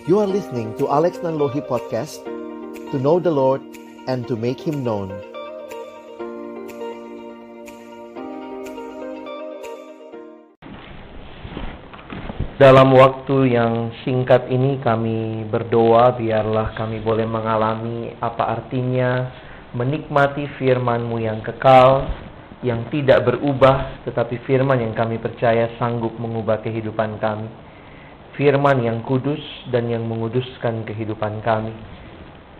You are listening to Alex Nanlohi Podcast, to know the Lord and to make Him known. Dalam waktu yang singkat ini kami berdoa, biarlah kami boleh mengalami apa artinya menikmati firman-Mu yang kekal, yang tidak berubah, tetapi firman yang kami percaya sanggup mengubah kehidupan kami. Firman yang kudus dan yang menguduskan kehidupan kami.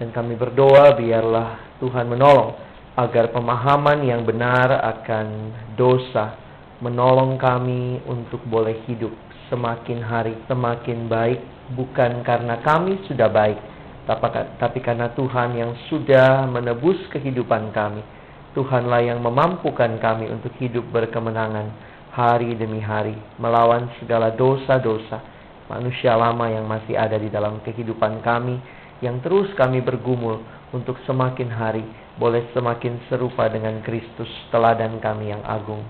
Dan kami berdoa biarlah Tuhan menolong agar pemahaman yang benar akan dosa menolong kami untuk boleh hidup semakin hari semakin baik, bukan karena kami sudah baik, tapi karena Tuhan yang sudah menebus kehidupan kami. Tuhanlah yang memampukan kami untuk hidup berkemenangan hari demi hari, melawan segala dosa-dosa manusia lama yang masih ada di dalam kehidupan kami, yang terus kami bergumul untuk semakin hari boleh semakin serupa dengan Kristus, teladan kami yang agung.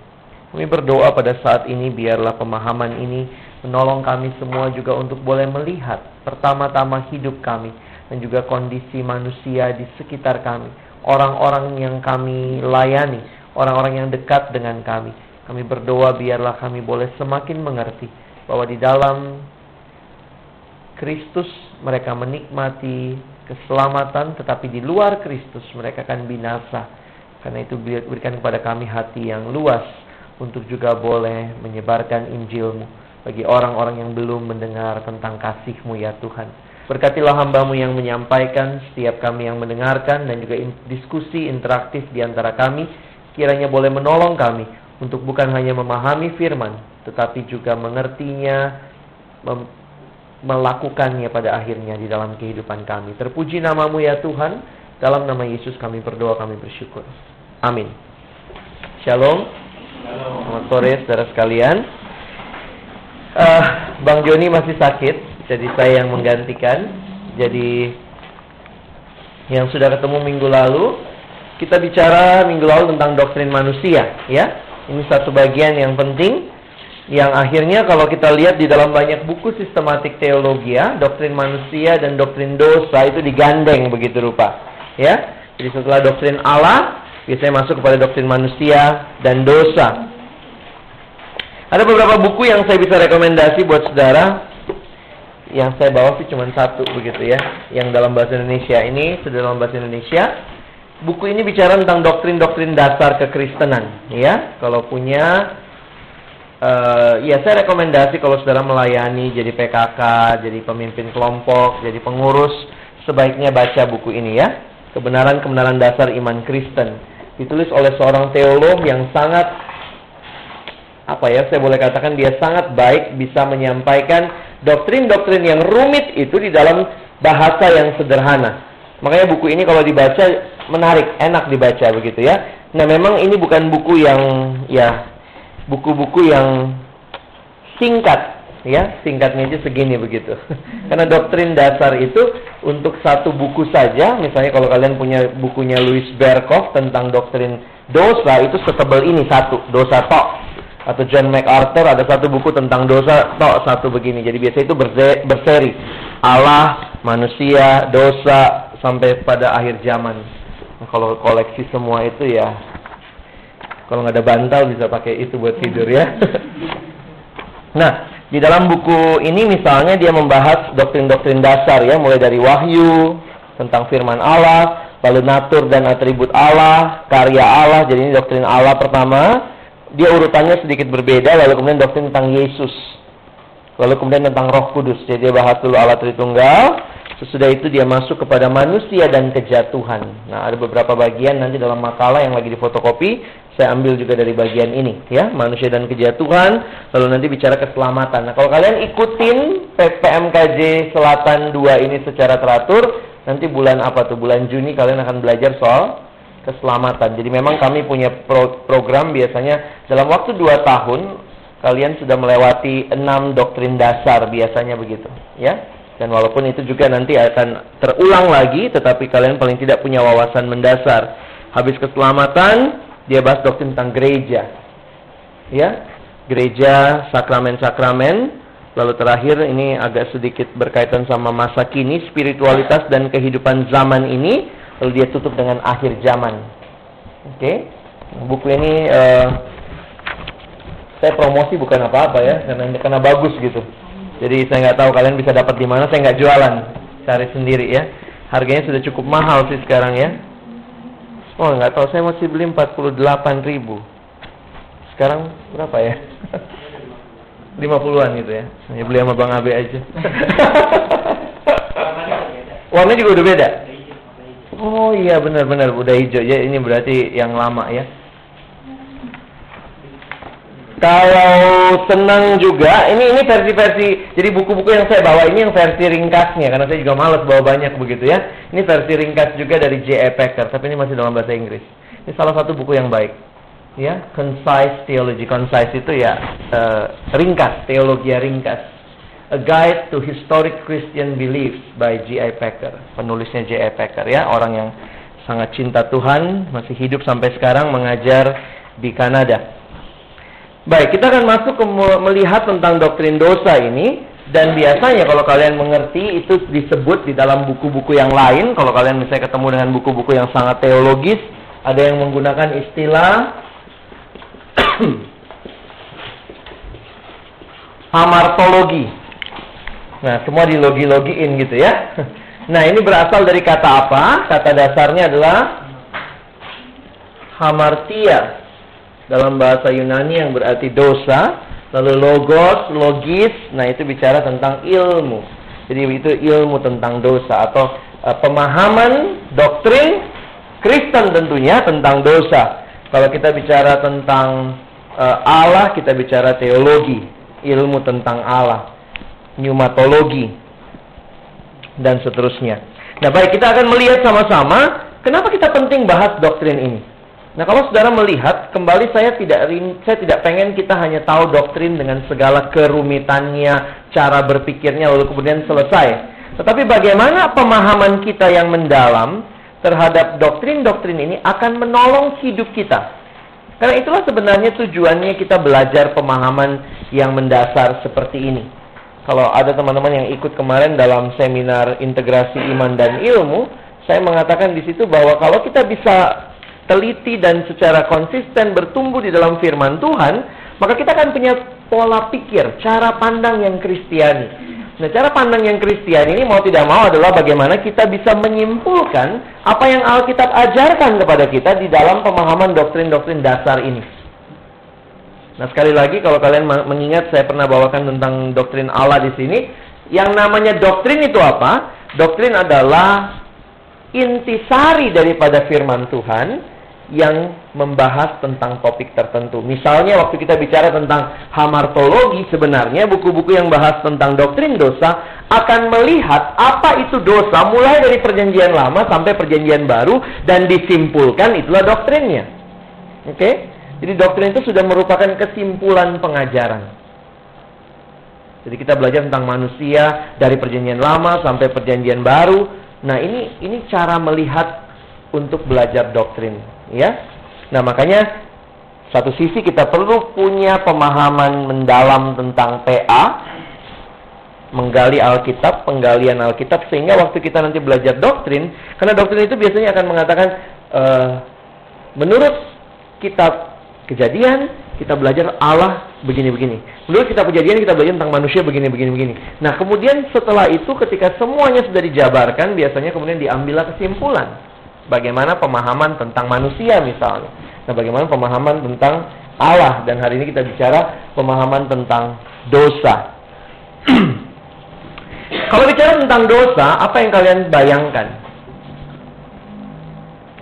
Kami berdoa pada saat ini biarlah pemahaman ini menolong kami semua juga untuk boleh melihat pertama-tama hidup kami dan juga kondisi manusia di sekitar kami, orang-orang yang kami layani, orang-orang yang dekat dengan kami. Kami berdoa biarlah kami boleh semakin mengerti bahwa di dalam Kristus mereka menikmati keselamatan, tetapi di luar Kristus mereka akan binasa. Karena itu berikan kepada kami hati yang luas untuk juga boleh menyebarkan Injil-Mu bagi orang-orang yang belum mendengar tentang kasih-Mu ya Tuhan. Berkatilah hamba-Mu yang menyampaikan, setiap kami yang mendengarkan, dan juga diskusi interaktif di antara kami, kiranya boleh menolong kami untuk bukan hanya memahami firman, tetapi juga mengertinya, melakukannya pada akhirnya di dalam kehidupan kami. Terpuji nama-Mu ya Tuhan. Dalam nama Yesus kami berdoa, kami bersyukur. Amin. Shalom. Selamat sore saudara sekalian. Bang Joni masih sakit, jadi saya yang menggantikan. Jadi yang sudah ketemu minggu lalu, kita bicara minggu lalu tentang doktrin manusia, ya. Ini satu bagian yang penting, yang akhirnya kalau kita lihat di dalam banyak buku sistematik teologi, doktrin manusia dan doktrin dosa itu digandeng begitu rupa, ya. Jadi setelah doktrin Allah, biasanya masuk kepada doktrin manusia dan dosa. Ada beberapa buku yang saya bisa rekomendasi buat saudara. Yang saya bawa sih cuma satu begitu ya, yang dalam bahasa Indonesia. Ini sudah dalam bahasa Indonesia. Buku ini bicara tentang doktrin-doktrin dasar kekristenan, ya. Kalau punya ya saya rekomendasi kalau saudara melayani, jadi PKK, jadi pemimpin kelompok, jadi pengurus, sebaiknya baca buku ini ya. Kebenaran-kebenaran dasar iman Kristen. Ditulis oleh seorang teolog yang sangat, saya boleh katakan dia sangat baik bisa menyampaikan doktrin-doktrin yang rumit itu di dalam bahasa yang sederhana. Makanya buku ini kalau dibaca menarik, enak dibaca begitu ya. Nah memang ini bukan buku yang buku-buku yang singkat, ya, singkatnya aja segini begitu. Karena doktrin dasar itu untuk satu buku saja, misalnya kalau kalian punya bukunya Louis Berkhof tentang doktrin dosa, itu setebal ini satu, dosa tok. Atau John MacArthur ada satu buku tentang dosa tok, satu begini. Jadi biasa itu berseri. Allah, manusia, dosa, sampai pada akhir zaman. Nah, kalau koleksi semua itu ya, kalau nggak ada bantal bisa pakai itu buat tidur ya. Nah, di dalam buku ini misalnya dia membahas doktrin-doktrin dasar ya, mulai dari wahyu, tentang firman Allah, lalu natur dan atribut Allah, karya Allah. Jadi ini doktrin Allah pertama. Dia urutannya sedikit berbeda, lalu kemudian doktrin tentang Yesus. Lalu kemudian tentang Roh Kudus. Jadi dia bahas dulu Allah Tritunggal. Sesudah itu dia masuk kepada manusia dan kejatuhan. Nah, ada beberapa bagian nanti dalam makalah yang lagi difotokopi, saya ambil juga dari bagian ini, ya, manusia dan kejatuhan. Lalu nanti bicara keselamatan. Nah, kalau kalian ikutin PMKJ Selatan 2 ini secara teratur, nanti bulan bulan Juni kalian akan belajar soal keselamatan. Jadi memang kami punya program biasanya dalam waktu 2 tahun kalian sudah melewati 6 doktrin dasar biasanya begitu, ya. Dan walaupun itu juga nanti akan terulang lagi, tetapi kalian paling tidak punya wawasan mendasar. Habis keselamatan, dia bahas doktrin tentang gereja. Ya, gereja, sakramen-sakramen. Lalu terakhir ini agak sedikit berkaitan sama masa kini, spiritualitas dan kehidupan zaman ini. Lalu dia tutup dengan akhir zaman. Oke. Buku ini saya promosi bukan apa-apa ya, karena bagus gitu. Jadi saya nggak tahu kalian bisa dapat di mana, saya nggak jualan, cari sendiri ya. Harganya sudah cukup mahal sih sekarang ya. Oh nggak tahu, saya masih beli 48.000. Sekarang berapa ya? 50-an gitu ya. Saya beli sama Bang Abe aja. Warnanya juga udah beda. Oh iya benar-benar udah hijau ya. Ini berarti yang lama ya. Kalau senang juga, ini versi-versi. Jadi buku-buku yang saya bawa ini yang versi ringkasnya, karena saya juga malas bawa banyak begitu ya. Ini versi ringkas juga dari J.I. Packer, tapi ini masih dalam bahasa Inggris. Ini salah satu buku yang baik. Ya, Concise Theology. Concise itu ya ringkas, teologi ringkas. A Guide to Historic Christian Beliefs by J.I. Packer. Penulisnya J.I. Packer ya, orang yang sangat cinta Tuhan, masih hidup sampai sekarang, mengajar di Kanada. Baik, kita akan masuk ke melihat tentang doktrin dosa ini. Dan biasanya kalau kalian mengerti, itu disebut di dalam buku-buku yang lain. Kalau kalian misalnya ketemu dengan buku-buku yang sangat teologis, ada yang menggunakan istilah hamartologi. Nah, semua dilogi-logiin gitu ya. Nah, ini berasal dari kata apa? Kata dasarnya adalah hamartia. Dalam bahasa Yunani yang berarti dosa. Lalu logos, logis. Nah, itu bicara tentang ilmu. Jadi itu ilmu tentang dosa. Atau pemahaman doktrin Kristen tentunya tentang dosa. Kalau kita bicara tentang Allah, kita bicara teologi, ilmu tentang Allah, pneumatologi, dan seterusnya. Nah, baik, kita akan melihat sama-sama kenapa kita penting bahas doktrin ini. Nah, kalau saudara melihat, kembali saya tidak pengen kita hanya tahu doktrin dengan segala kerumitannya, cara berpikirnya, lalu kemudian selesai. Tetapi bagaimana pemahaman kita yang mendalam terhadap doktrin-doktrin ini akan menolong hidup kita. Karena itulah sebenarnya tujuannya kita belajar pemahaman yang mendasar seperti ini. Kalau ada teman-teman yang ikut kemarin dalam seminar integrasi iman dan ilmu, saya mengatakan di situ bahwa kalau kita bisa teliti dan secara konsisten bertumbuh di dalam firman Tuhan, maka kita akan punya pola pikir, cara pandang yang Kristiani. Nah, cara pandang yang Kristiani ini mau tidak mau adalah bagaimana kita bisa menyimpulkan apa yang Alkitab ajarkan kepada kita di dalam pemahaman doktrin-doktrin dasar ini. Nah, sekali lagi kalau kalian mengingat saya pernah bawakan tentang doktrin Allah di sini, yang namanya doktrin itu apa? Doktrin adalah intisari daripada firman Tuhan yang membahas tentang topik tertentu. Misalnya waktu kita bicara tentang hamartologi, sebenarnya buku-buku yang bahas tentang doktrin dosa akan melihat apa itu dosa mulai dari perjanjian lama sampai perjanjian baru dan disimpulkan itulah doktrinnya. Oke? Jadi doktrin itu sudah merupakan kesimpulan pengajaran. Jadi kita belajar tentang manusia dari perjanjian lama sampai perjanjian baru. Nah, ini cara melihat untuk belajar doktrin, ya. Nah, makanya satu sisi kita perlu punya pemahaman mendalam tentang PA, menggali Alkitab, penggalian Alkitab, sehingga waktu kita nanti belajar doktrin, karena doktrin itu biasanya akan mengatakan menurut kitab Kejadian kita belajar Allah begini-begini. Menurut kitab Kejadian kita belajar tentang manusia begini-begini. Nah, kemudian setelah itu ketika semuanya sudah dijabarkan, biasanya kemudian diambillah kesimpulan. Bagaimana pemahaman tentang manusia misalnya. Nah, bagaimana pemahaman tentang Allah. Dan hari ini kita bicara pemahaman tentang dosa. Kalau bicara tentang dosa, apa yang kalian bayangkan?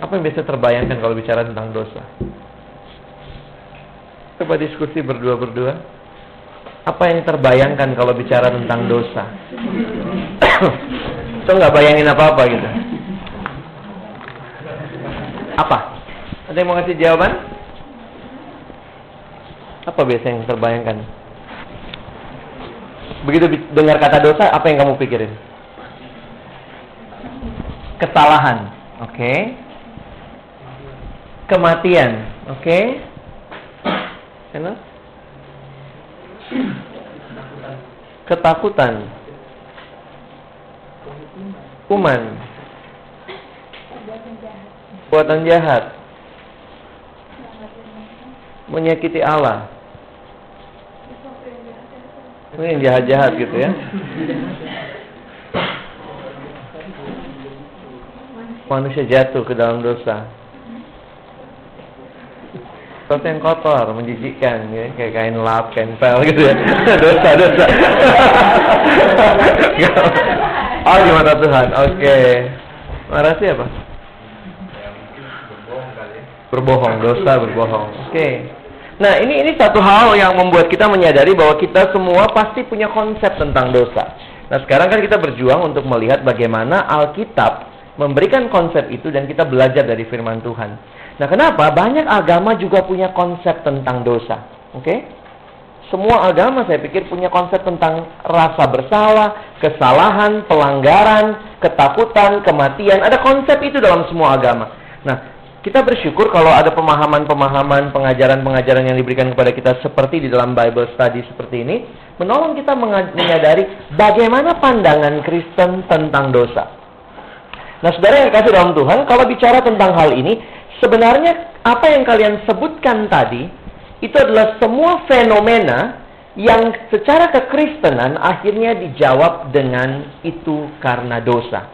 Apa yang biasa terbayangkan kalau bicara tentang dosa? Coba diskusi berdua-berdua. Apa yang terbayangkan kalau bicara tentang dosa? So nggak bayangin apa-apa gitu. Apa? Ada yang mau ngasih jawaban? Apa biasa yang terbayangkan? Begitu dengar kata dosa, apa yang kamu pikirin? Kesalahan, oke. Kematian, oke. Ketakutan. Kuman. Perbuatan jahat. Menyakiti Allah. Ini yang jahat-jahat gitu ya. Manusia jatuh ke dalam dosa. Sesuatu yang kotor, menjijikkan, ya, kayak kain lap, kain pel gitu ya. Dosa. Oh, di mata Tuhan. Oke. Marah siapa? Berbohong, dosa berbohong. Oke. Nah, ini satu hal yang membuat kita menyadari bahwa kita semua pasti punya konsep tentang dosa. Nah, sekarang kan kita berjuang untuk melihat bagaimana Alkitab memberikan konsep itu dan kita belajar dari firman Tuhan. Nah, kenapa? Banyak agama juga punya konsep tentang dosa. Oke? Semua agama saya pikir punya konsep tentang rasa bersalah, kesalahan, pelanggaran, ketakutan, kematian. Ada konsep itu dalam semua agama. Nah, kita bersyukur kalau ada pemahaman-pemahaman, pengajaran-pengajaran yang diberikan kepada kita seperti di dalam Bible study seperti ini, menolong kita menyadari bagaimana pandangan Kristen tentang dosa. Nah, saudara yang kasih dalam Tuhan, kalau bicara tentang hal ini, sebenarnya apa yang kalian sebutkan tadi, itu adalah semua fenomena yang secara kekristenan akhirnya dijawab dengan itu karena dosa.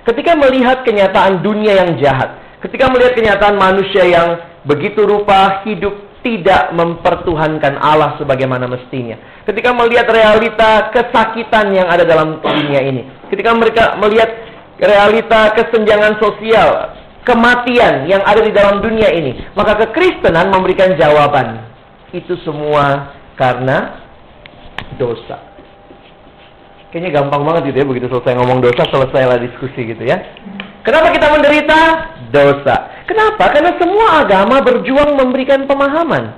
Ketika melihat kenyataan dunia yang jahat, ketika melihat kenyataan manusia yang begitu rupa hidup tidak mempertuhankan Allah sebagaimana mestinya, ketika melihat realita kesakitan yang ada dalam dunia ini, ketika mereka melihat realita kesenjangan sosial, kematian yang ada di dalam dunia ini, maka kekristenan memberikan jawaban. Itu semua karena dosa. Kayaknya gampang banget gitu ya, begitu selesai ngomong dosa, selesailah diskusi gitu ya. Kenapa kita menderita? Dosa. Kenapa? Karena semua agama berjuang memberikan pemahaman.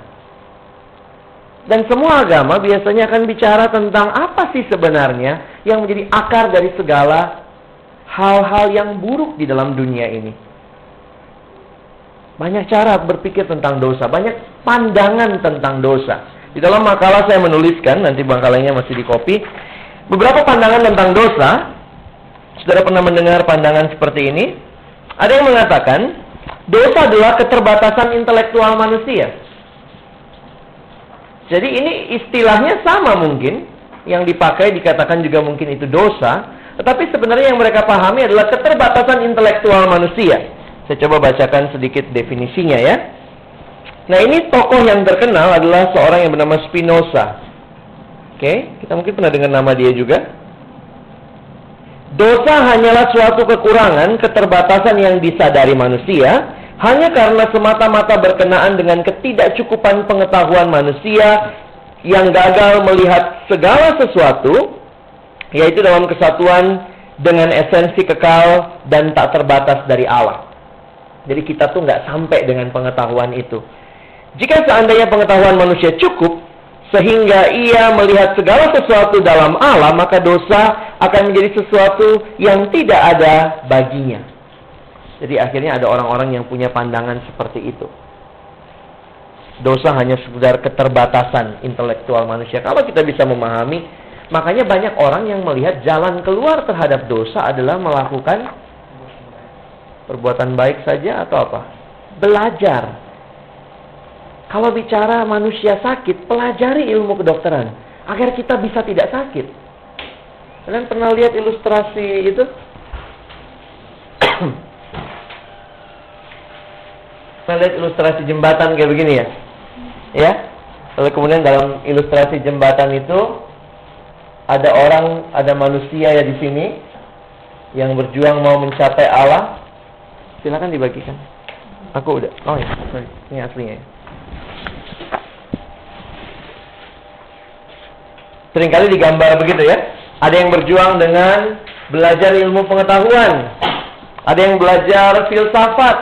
Dan semua agama biasanya akan bicara tentang apa sih sebenarnya yang menjadi akar dari segala hal-hal yang buruk di dalam dunia ini. Banyak cara berpikir tentang dosa, banyak pandangan tentang dosa. Di dalam makalah saya menuliskan, nanti makalannya masih di copy, beberapa pandangan tentang dosa. Saudara pernah mendengar pandangan seperti ini? Ada yang mengatakan, dosa adalah keterbatasan intelektual manusia. Jadi ini istilahnya sama mungkin, yang dipakai dikatakan juga mungkin itu dosa. Tetapi sebenarnya yang mereka pahami adalah keterbatasan intelektual manusia. Saya coba bacakan sedikit definisinya ya. Nah, ini tokoh yang terkenal adalah seorang yang bernama Spinoza. Oke, kita mungkin pernah dengar nama dia juga. Dosa hanyalah suatu kekurangan, keterbatasan yang disadari manusia, hanya karena semata-mata berkenaan dengan ketidakcukupan pengetahuan manusia yang gagal melihat segala sesuatu, yaitu dalam kesatuan dengan esensi kekal dan tak terbatas dari Allah. Jadi kita tuh nggak sampai dengan pengetahuan itu. Jika seandainya pengetahuan manusia cukup, sehingga ia melihat segala sesuatu dalam Allah, maka dosa akan menjadi sesuatu yang tidak ada baginya. Jadi akhirnya ada orang-orang yang punya pandangan seperti itu. Dosa hanya sekedar keterbatasan intelektual manusia. Kalau kita bisa memahami, makanya banyak orang yang melihat jalan keluar terhadap dosa adalah melakukan perbuatan baik saja atau apa? Belajar. Kalau bicara manusia sakit, pelajari ilmu kedokteran agar kita bisa tidak sakit. Kalian pernah lihat ilustrasi itu? Pernah lihat ilustrasi jembatan kayak begini ya? Ya? Lalu kemudian dalam ilustrasi jembatan itu ada orang, ada manusia ya di sini yang berjuang mau mencapai Allah. Silakan dibagikan. Aku udah. Oh ya, sorry. Ini aslinya ya. Seringkali digambar begitu ya. Ada yang berjuang dengan belajar ilmu pengetahuan. Ada yang belajar filsafat.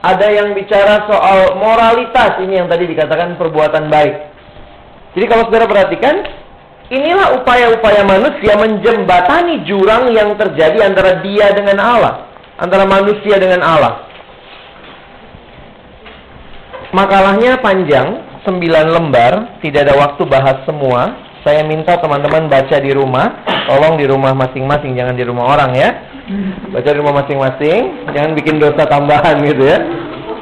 Ada yang bicara soal moralitas. Ini yang tadi dikatakan perbuatan baik. Jadi kalau saudara perhatikan, inilah upaya-upaya manusia menjembatani jurang yang terjadi antara dia dengan Allah, antara manusia dengan Allah. Makalahnya panjang, 9 lembar, tidak ada waktu bahas semua. saya minta teman-teman baca di rumah. Tolong di rumah masing-masing, jangan di rumah orang ya. Baca di rumah masing-masing, jangan bikin dosa tambahan gitu ya.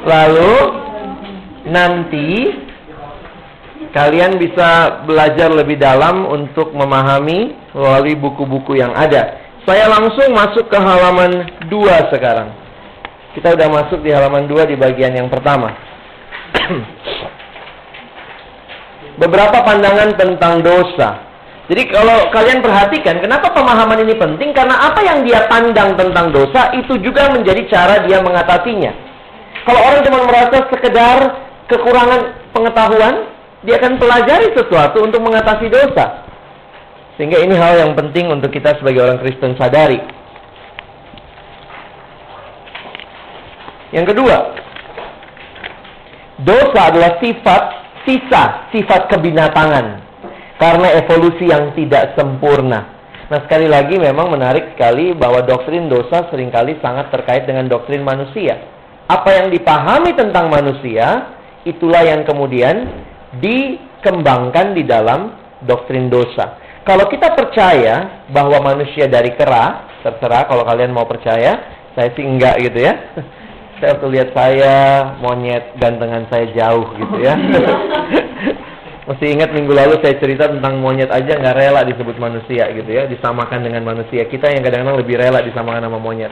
Lalu nanti kalian bisa belajar lebih dalam untuk memahami melalui buku-buku yang ada. Saya langsung masuk ke halaman 2 sekarang. Kita udah masuk di halaman 2 di bagian yang pertama. Beberapa pandangan tentang dosa. Jadi kalau kalian perhatikan, kenapa pemahaman ini penting? Karena apa yang dia pandang tentang dosa, itu juga menjadi cara dia mengatasinya. Kalau orang cuma merasa sekedar kekurangan pengetahuan, dia akan pelajari sesuatu untuk mengatasi dosa. Sehingga ini hal yang penting untuk kita sebagai orang Kristen sadari. Yang kedua, dosa adalah sifat kebinatangan karena evolusi yang tidak sempurna. Nah, sekali lagi memang menarik sekali bahwa doktrin dosa seringkali sangat terkait dengan doktrin manusia. Apa yang dipahami tentang manusia, itulah yang kemudian dikembangkan di dalam doktrin dosa. Kalau kita percaya bahwa manusia dari kera, terserah kalau kalian mau percaya, saya sih enggak gitu ya. Saya waktu lihat saya, monyet gantengan saya jauh gitu ya. Masih ingat minggu lalu saya cerita tentang monyet aja nggak rela disebut manusia gitu ya, disamakan dengan manusia. Kita yang kadang-kadang lebih rela disamakan sama monyet.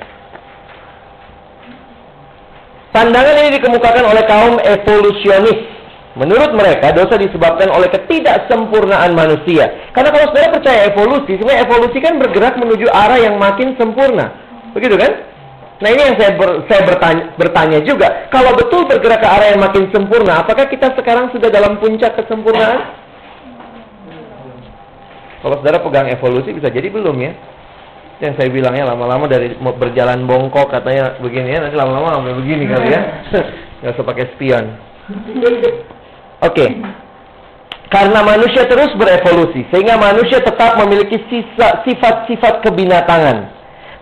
Pandangan ini dikemukakan oleh kaum evolusionis. Menurut mereka, dosa disebabkan oleh ketidaksempurnaan manusia. Karena kalau saudara percaya evolusi, sebenarnya evolusi kan bergerak menuju arah yang makin sempurna. Begitu kan? Nah, ini yang saya bertanya juga. Kalau betul bergerak ke arah yang makin sempurna, apakah kita sekarang sudah dalam puncak kesempurnaan? Kalau saudara pegang evolusi, bisa jadi belum ya. Yang saya bilangnya lama-lama dari berjalan bongkok katanya begini ya, nanti lama-lama sampai begini kali ya. Nggak usah pakai spion. Oke. Karena manusia terus berevolusi, sehingga manusia tetap memiliki sifat-sifat kebinatangan.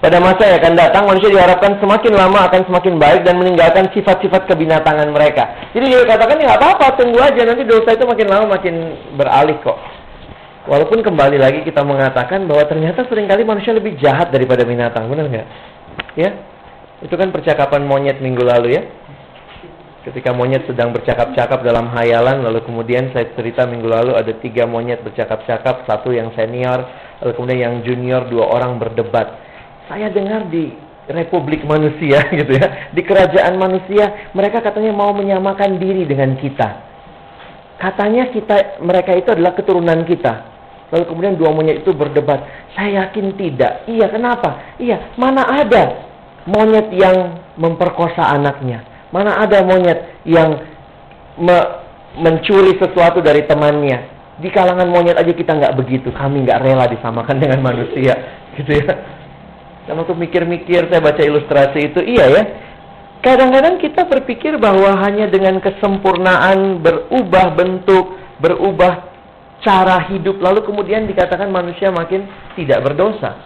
Pada masa yang akan datang, manusia diharapkan semakin lama akan semakin baik dan meninggalkan sifat-sifat kebinatangan mereka. Jadi dia katakan, ya nggak apa-apa, tunggu aja, nanti dosa itu makin lama makin beralih kok. Walaupun kembali lagi kita mengatakan bahwa ternyata seringkali manusia lebih jahat daripada binatang, benar nggak? Ya, itu kan percakapan monyet minggu lalu ya. Ketika monyet sedang bercakap-cakap dalam hayalan, lalu kemudian saya cerita minggu lalu ada 3 monyet bercakap-cakap, 1 yang senior, lalu kemudian yang junior, 2 orang berdebat. Saya dengar di Republik Manusia gitu ya, di kerajaan manusia, mereka katanya mau menyamakan diri dengan kita. Katanya mereka itu adalah keturunan kita. Lalu kemudian 2 monyet itu berdebat. Saya yakin tidak. Iya, kenapa? Iya, mana ada monyet yang memperkosa anaknya? Mana ada monyet yang mencuri sesuatu dari temannya? Di kalangan monyet aja kita nggak begitu. Kami nggak rela disamakan dengan manusia, gitu ya. Dan waktu mikir-mikir, saya baca ilustrasi itu, iya ya. Kadang-kadang kita berpikir bahwa hanya dengan kesempurnaan, berubah bentuk, berubah cara hidup, lalu kemudian dikatakan manusia makin tidak berdosa.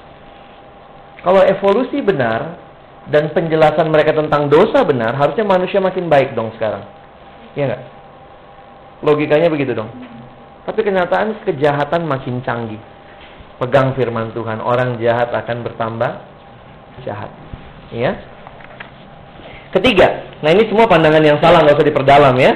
Kalau evolusi benar, dan penjelasan mereka tentang dosa benar, harusnya manusia makin baik dong sekarang. Iya nggak? Logikanya begitu dong. Tapi kenyataan kejahatan makin canggih. Pegang firman Tuhan, orang jahat akan bertambah jahat. Ya. Ketiga, nah ini semua pandangan yang salah, nggak usah diperdalam ya.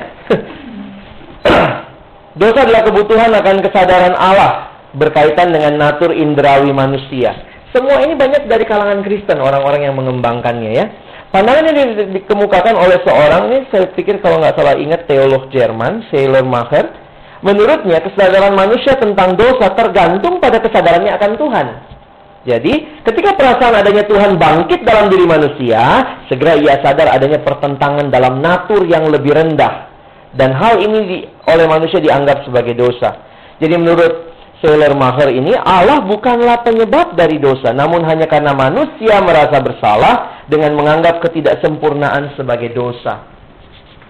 Dosa adalah kebutuhan akan kesadaran Allah berkaitan dengan natur indrawi manusia. Semua ini banyak dari kalangan Kristen, orang-orang yang mengembangkannya ya. Pandangan ini dikemukakan oleh seorang, ini saya pikir kalau nggak salah ingat teolog Jerman, Schleiermacher. Menurutnya, kesadaran manusia tentang dosa tergantung pada kesadarannya akan Tuhan. Jadi, ketika perasaan adanya Tuhan bangkit dalam diri manusia, segera ia sadar adanya pertentangan dalam natur yang lebih rendah. Dan hal ini oleh manusia dianggap sebagai dosa. Jadi, menurut Schleiermacher ini, Allah bukanlah penyebab dari dosa, namun hanya karena manusia merasa bersalah dengan menganggap ketidaksempurnaan sebagai dosa.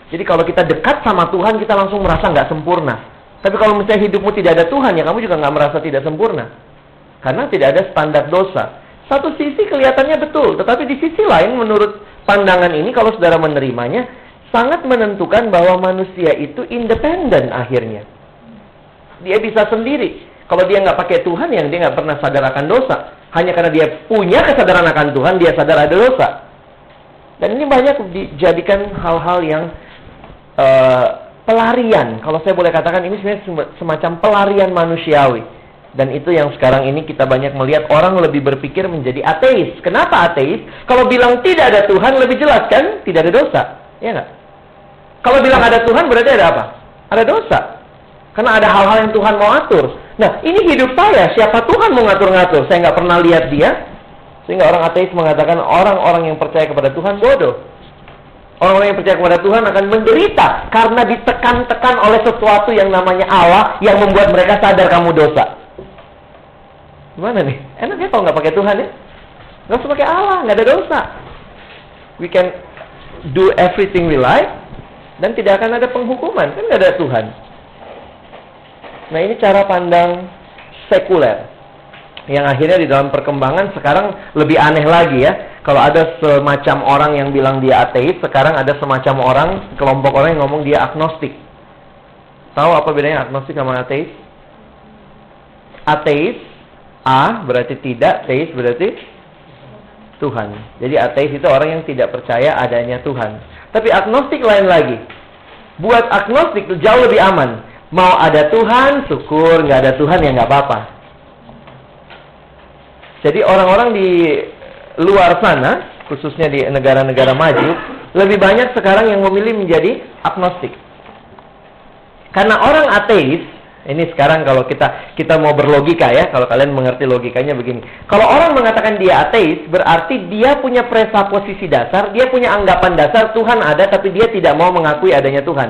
Jadi, kalau kita dekat sama Tuhan, kita langsung merasa nggak sempurna. Tapi kalau misalnya hidupmu tidak ada Tuhan, ya kamu juga nggak merasa tidak sempurna. Karena tidak ada standar dosa. Satu sisi kelihatannya betul, tetapi di sisi lain menurut pandangan ini, kalau saudara menerimanya, sangat menentukan bahwa manusia itu independen akhirnya. Dia bisa sendiri. Kalau dia nggak pakai Tuhan, yang dia nggak pernah sadar akan dosa. Hanya karena dia punya kesadaran akan Tuhan, dia sadar ada dosa. Dan ini banyak dijadikan hal-hal yang pelarian. Kalau saya boleh katakan, ini sebenarnya semacam pelarian manusiawi. Dan itu yang sekarang ini kita banyak melihat orang lebih berpikir menjadi ateis. Kenapa ateis? Kalau bilang tidak ada Tuhan, lebih jelas kan? Tidak ada dosa. Ya nggak? Kalau bilang ada Tuhan, berarti ada apa? Ada dosa. Karena ada hal-hal yang Tuhan mau atur. Nah, ini hidup saya. Siapa Tuhan mau ngatur-ngatur? Saya nggak pernah lihat dia. Sehingga orang ateis mengatakan orang-orang yang percaya kepada Tuhan bodoh. Orang-orang yang percaya kepada Tuhan akan menderita karena ditekan-tekan oleh sesuatu yang namanya Allah yang membuat mereka sadar kamu dosa. Gimana nih? Enak ya kalau nggak pakai Tuhan ya? Nggak usah pakai Allah, nggak ada dosa. We can do everything we like dan tidak akan ada penghukuman, kan nggak ada Tuhan. Nah, ini cara pandang sekuler yang akhirnya di dalam perkembangan sekarang lebih aneh lagi ya. Kalau ada semacam orang yang bilang dia ateis, sekarang ada semacam orang, kelompok orang yang ngomong dia agnostik. Tahu apa bedanya agnostik sama ateis? Ateis, A berarti tidak, teis berarti Tuhan. Jadi ateis itu orang yang tidak percaya adanya Tuhan. Tapi agnostik lain lagi. Buat agnostik itu jauh lebih aman. Mau ada Tuhan, syukur. Nggak ada Tuhan, ya nggak apa-apa. Jadi orang-orang di luar sana, khususnya di negara-negara maju, lebih banyak sekarang yang memilih menjadi agnostik. Karena orang ateis, ini sekarang kalau kita mau berlogika ya, kalau kalian mengerti logikanya begini. Kalau orang mengatakan dia ateis, berarti dia punya presuposisi dasar, dia punya anggapan dasar Tuhan ada, tapi dia tidak mau mengakui adanya Tuhan.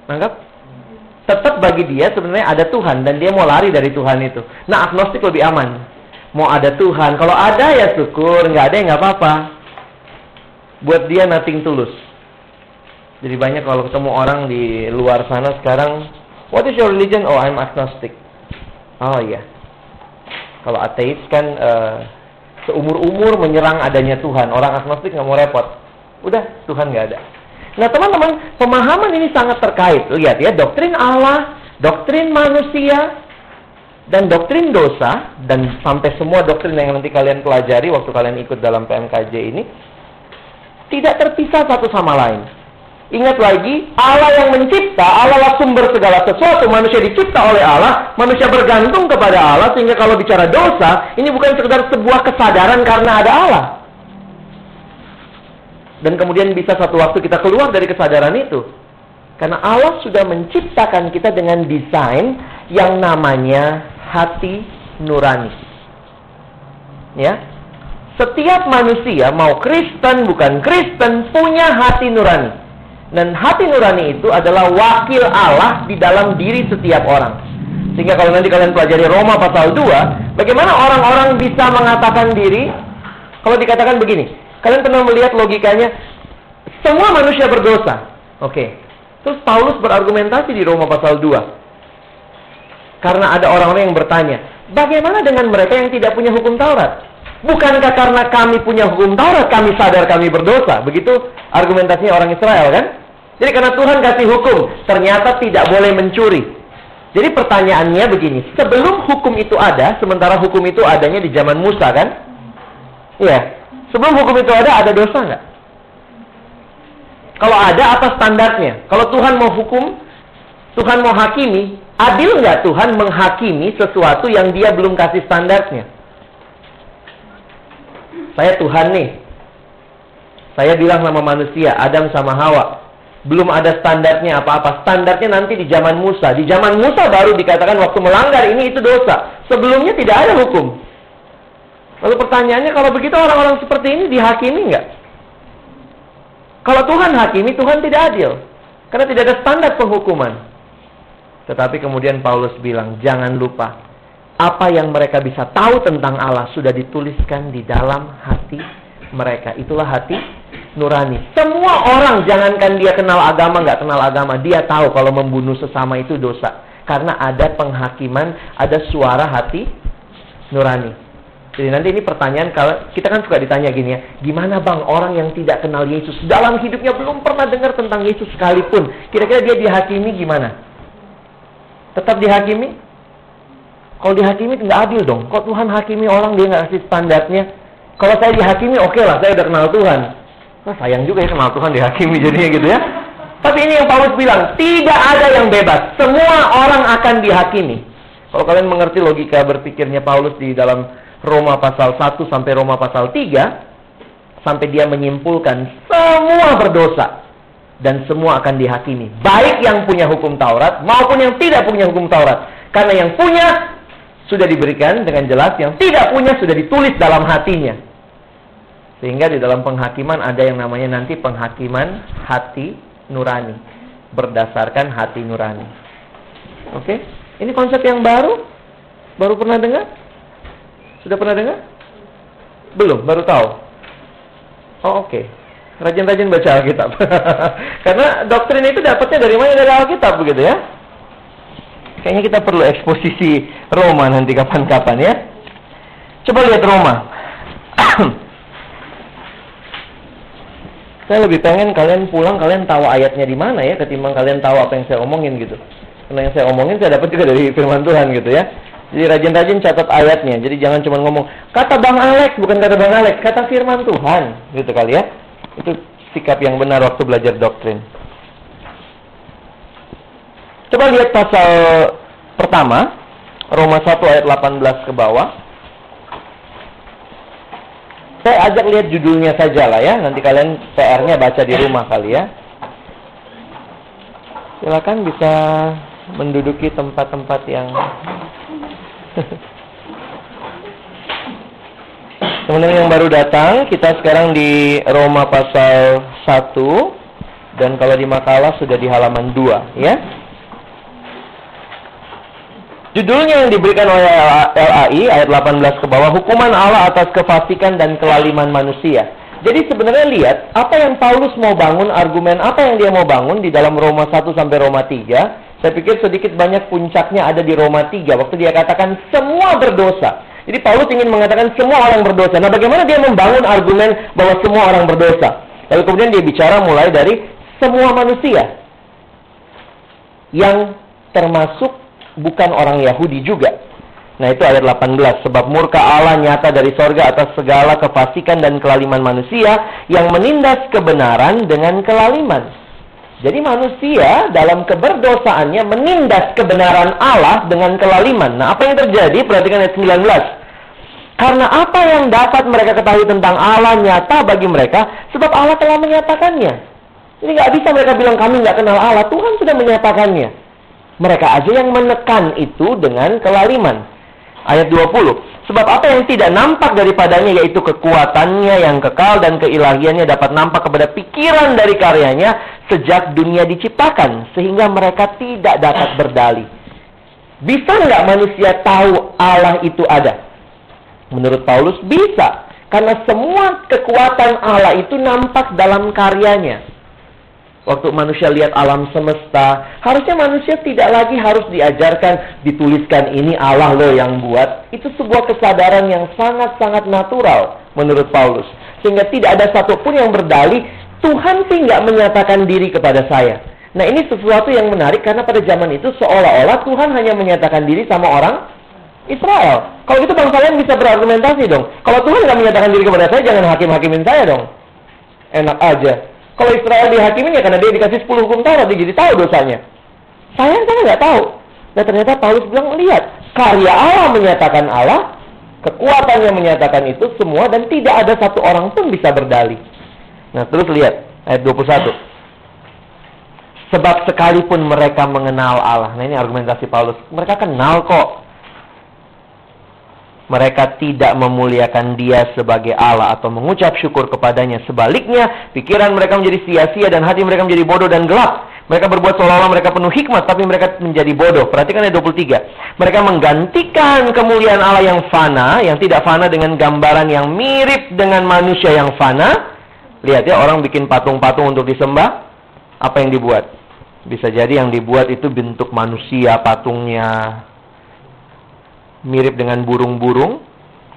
Anggap? Tetap bagi dia sebenarnya ada Tuhan, dan dia mau lari dari Tuhan itu. Nah, agnostik lebih aman. Mau ada Tuhan, kalau ada ya syukur, nggak ada ya nggak apa-apa. Buat dia nothing tulus. Jadi banyak kalau ketemu orang di luar sana sekarang, what is your religion? Oh, I'm agnostic. Oh iya. Kalau ateis kan seumur-umur menyerang adanya Tuhan. Orang agnostik nggak mau repot. Udah, Tuhan nggak ada. Nah teman-teman, pemahaman ini sangat terkait. Lihat ya, doktrin Allah, doktrin manusia, dan doktrin dosa, dan sampai semua doktrin yang nanti kalian pelajari waktu kalian ikut dalam PMKJ ini, tidak terpisah satu sama lain. Ingat lagi, Allah yang mencipta, Allah lah sumber segala sesuatu. Manusia dicipta oleh Allah, manusia bergantung kepada Allah, sehingga kalau bicara dosa, ini bukan sekedar sebuah kesadaran karena ada Allah. Dan kemudian bisa satu waktu kita keluar dari kesadaran itu. Karena Allah sudah menciptakan kita dengan desain yang namanya hati nurani. Ya. Setiap manusia, mau Kristen, bukan Kristen, punya hati nurani. Dan hati nurani itu adalah wakil Allah di dalam diri setiap orang. Sehingga kalau nanti kalian pelajari Roma pasal 2, bagaimana orang-orang bisa mengatakan diri? Kalau dikatakan begini, kalian pernah melihat logikanya, semua manusia berdosa. Oke. Terus Paulus berargumentasi di Roma pasal 2. Karena ada orang-orang yang bertanya, bagaimana dengan mereka yang tidak punya hukum Taurat? Bukankah karena kami punya hukum Taurat, kami sadar kami berdosa? Begitu argumentasinya orang Israel kan? Jadi karena Tuhan kasih hukum, ternyata tidak boleh mencuri. Jadi pertanyaannya begini, sebelum hukum itu ada, sementara hukum itu adanya di zaman Musa kan? Iya. Sebelum hukum itu ada dosa nggak? Kalau ada, apa standarnya? Kalau Tuhan mau hukum, Tuhan mau hakimi, adil nggak Tuhan menghakimi sesuatu yang dia belum kasih standarnya? Saya Tuhan nih. Saya bilang sama manusia, Adam sama Hawa. Belum ada standarnya apa-apa. Standarnya nanti di zaman Musa. Di zaman Musa baru dikatakan waktu melanggar ini itu dosa. Sebelumnya tidak ada hukum. Lalu pertanyaannya, kalau begitu orang-orang seperti ini dihakimi nggak? Kalau Tuhan hakimi, Tuhan tidak adil. Karena tidak ada standar penghukuman. Tetapi kemudian Paulus bilang, jangan lupa, apa yang mereka bisa tahu tentang Allah sudah dituliskan di dalam hati mereka. Itulah hati nurani. Semua orang, jangankan dia kenal agama, nggak kenal agama, dia tahu kalau membunuh sesama itu dosa. Karena ada penghakiman, ada suara hati nurani. Jadi nanti ini pertanyaan, kalau kita kan suka ditanya gini ya, gimana bang orang yang tidak kenal Yesus, dalam hidupnya belum pernah dengar tentang Yesus sekalipun, kira-kira dia dihakimi gimana? Tetap dihakimi? Kalau dihakimi nggak adil dong. Kok Tuhan hakimi orang dia nggak kasih standarnya? Kalau saya dihakimi, oke lah, saya udah kenal Tuhan. Nah, sayang juga ya kenal Tuhan dihakimi jadinya gitu ya. Tapi ini yang Paulus bilang, tidak ada yang bebas. Semua orang akan dihakimi. Kalau kalian mengerti logika berpikirnya Paulus di dalam Roma pasal 1 sampai Roma pasal 3, sampai dia menyimpulkan semua berdosa. Dan semua akan dihakimi. Baik yang punya hukum Taurat maupun yang tidak punya hukum Taurat. Karena yang punya sudah diberikan dengan jelas, yang tidak punya sudah ditulis dalam hatinya. Sehingga di dalam penghakiman ada yang namanya nanti penghakiman hati nurani. Berdasarkan hati nurani. Oke? Ini konsep yang baru? Baru pernah dengar? Sudah pernah dengar? Belum? Baru tahu? Oh, oke. Rajin-rajin baca Alkitab. Karena doktrin itu dapatnya dari mana? Dari Alkitab begitu ya. Kayaknya kita perlu eksposisi Roma nanti kapan-kapan ya. Coba lihat Roma. Saya lebih pengen kalian pulang, kalian tahu ayatnya di mana ya, ketimbang kalian tahu apa yang saya omongin gitu. Karena yang saya omongin saya dapat juga dari firman Tuhan gitu ya. Jadi rajin-rajin catat ayatnya. Jadi jangan cuma ngomong, kata Bang Alex, bukan kata Bang Alex, kata firman Tuhan. Gitu kali ya. Itu sikap yang benar waktu belajar doktrin. Coba lihat pasal pertama, Roma 1 ayat 18 ke bawah. Saya ajak lihat judulnya saja lah ya. Nanti kalian PR-nya baca di rumah kali ya. Silakan bisa menduduki tempat-tempat yang teman-teman yang baru datang, kita sekarang di Roma pasal 1. Dan kalau di makalah sudah di halaman 2 ya. Judulnya yang diberikan oleh LAI ayat 18 ke bawah, hukuman Allah atas kefasikan dan kelaliman manusia. Jadi sebenarnya lihat apa yang Paulus mau bangun, argumen apa yang dia mau bangun di dalam Roma 1 sampai Roma 3. Saya pikir sedikit banyak puncaknya ada di Roma 3 waktu dia katakan semua berdosa. Jadi Paulus ingin mengatakan semua orang berdosa. Nah, bagaimana dia membangun argumen bahwa semua orang berdosa? Lalu kemudian dia bicara mulai dari semua manusia yang termasuk bukan orang Yahudi juga. Nah, itu ayat 18. Sebab murka Allah nyata dari sorga atas segala kefasikan dan kelaliman manusia yang menindas kebenaran dengan kelaliman. Jadi manusia dalam keberdosaannya menindas kebenaran Allah dengan kelaliman. Nah, apa yang terjadi? Perhatikan ayat 19. Karena apa yang dapat mereka ketahui tentang Allah nyata bagi mereka, sebab Allah telah menyatakannya. Jadi nggak bisa mereka bilang kami nggak kenal Allah. Tuhan sudah menyatakannya. Mereka aja yang menekan itu dengan kelaliman. Ayat 20. Sebab apa yang tidak nampak daripadanya, yaitu kekuatannya yang kekal dan keilahiannya dapat nampak kepada pikiran dari karyanya sejak dunia diciptakan. Sehingga mereka tidak dapat berdalih. Bisa nggak manusia tahu Allah itu ada? Menurut Paulus bisa. Karena semua kekuatan Allah itu nampak dalam karyanya. Waktu manusia lihat alam semesta, harusnya manusia tidak lagi harus diajarkan, dituliskan ini Allah loh yang buat. Itu sebuah kesadaran yang sangat-sangat natural menurut Paulus. Sehingga tidak ada satupun yang berdalih, Tuhan sih nggak menyatakan diri kepada saya. Nah, ini sesuatu yang menarik karena pada zaman itu seolah-olah Tuhan hanya menyatakan diri sama orang Israel. Kalau gitu bangsa lain bisa berargumentasi dong. Kalau Tuhan nggak menyatakan diri kepada saya, jangan hakim-hakimin saya dong. Enak aja. Kalau Israel dihakimin ya karena dia dikasih 10 hukum Taurat, dia jadi tahu dosanya. Saya nggak tahu. Dan ternyata Paulus bilang, lihat, karya Allah menyatakan Allah, kekuatannya menyatakan itu semua, dan tidak ada satu orang pun bisa berdalih. Nah, terus lihat, ayat 21. Sebab sekalipun mereka mengenal Allah. Nah, ini argumentasi Paulus. Mereka kenal kok. Mereka tidak memuliakan Dia sebagai Allah atau mengucap syukur kepadanya. Sebaliknya, pikiran mereka menjadi sia-sia dan hati mereka menjadi bodoh dan gelap. Mereka berbuat seolah-olah mereka penuh hikmat, tapi mereka menjadi bodoh. Perhatikan ayat 23. Mereka menggantikan kemuliaan Allah yang fana, yang tidak fana dengan gambaran yang mirip dengan manusia yang fana. Lihat ya, orang bikin patung-patung untuk disembah. Apa yang dibuat? Bisa jadi yang dibuat itu bentuk manusia patungnya. Mirip dengan burung-burung,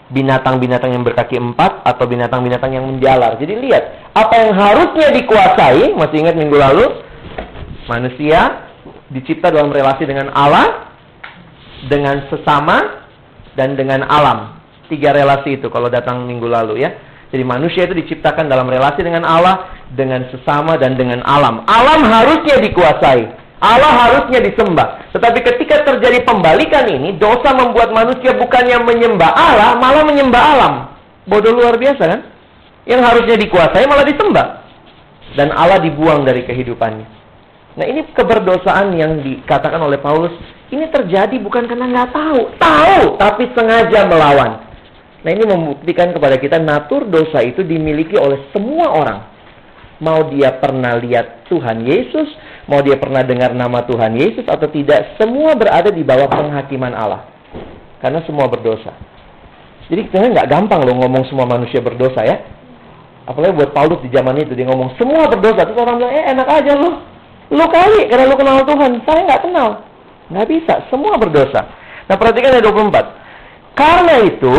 binatang-binatang yang berkaki 4, atau binatang-binatang yang menjalar. Jadi lihat, apa yang harusnya dikuasai, masih ingat minggu lalu, manusia dicipta dalam relasi dengan Allah, dengan sesama, dan dengan alam. 3 relasi itu kalau datang minggu lalu ya. Jadi manusia itu diciptakan dalam relasi dengan Allah, dengan sesama, dan dengan alam. Alam harusnya dikuasai, Allah harusnya disembah. Tetapi ketika terjadi pembalikan ini, dosa membuat manusia bukannya menyembah Allah, malah menyembah alam. Bodoh luar biasa kan? Yang harusnya dikuasai malah disembah. Dan Allah dibuang dari kehidupannya. Nah, ini keberdosaan yang dikatakan oleh Paulus. Ini terjadi bukan karena nggak tahu. Tahu, tapi sengaja melawan. Nah, ini membuktikan kepada kita natur dosa itu dimiliki oleh semua orang. Mau dia pernah lihat Tuhan Yesus, mau dia pernah dengar nama Tuhan Yesus atau tidak, semua berada di bawah penghakiman Allah. Karena semua berdosa. Jadi sebenarnya nggak gampang loh ngomong semua manusia berdosa ya. Apalagi buat Paulus di zaman itu, dia ngomong semua berdosa. Terus orang bilang, enak aja lu. Lu kali, karena lu kenal Tuhan. Saya nggak kenal. Nggak bisa, semua berdosa. Nah, perhatikan ayat 24. Karena itu,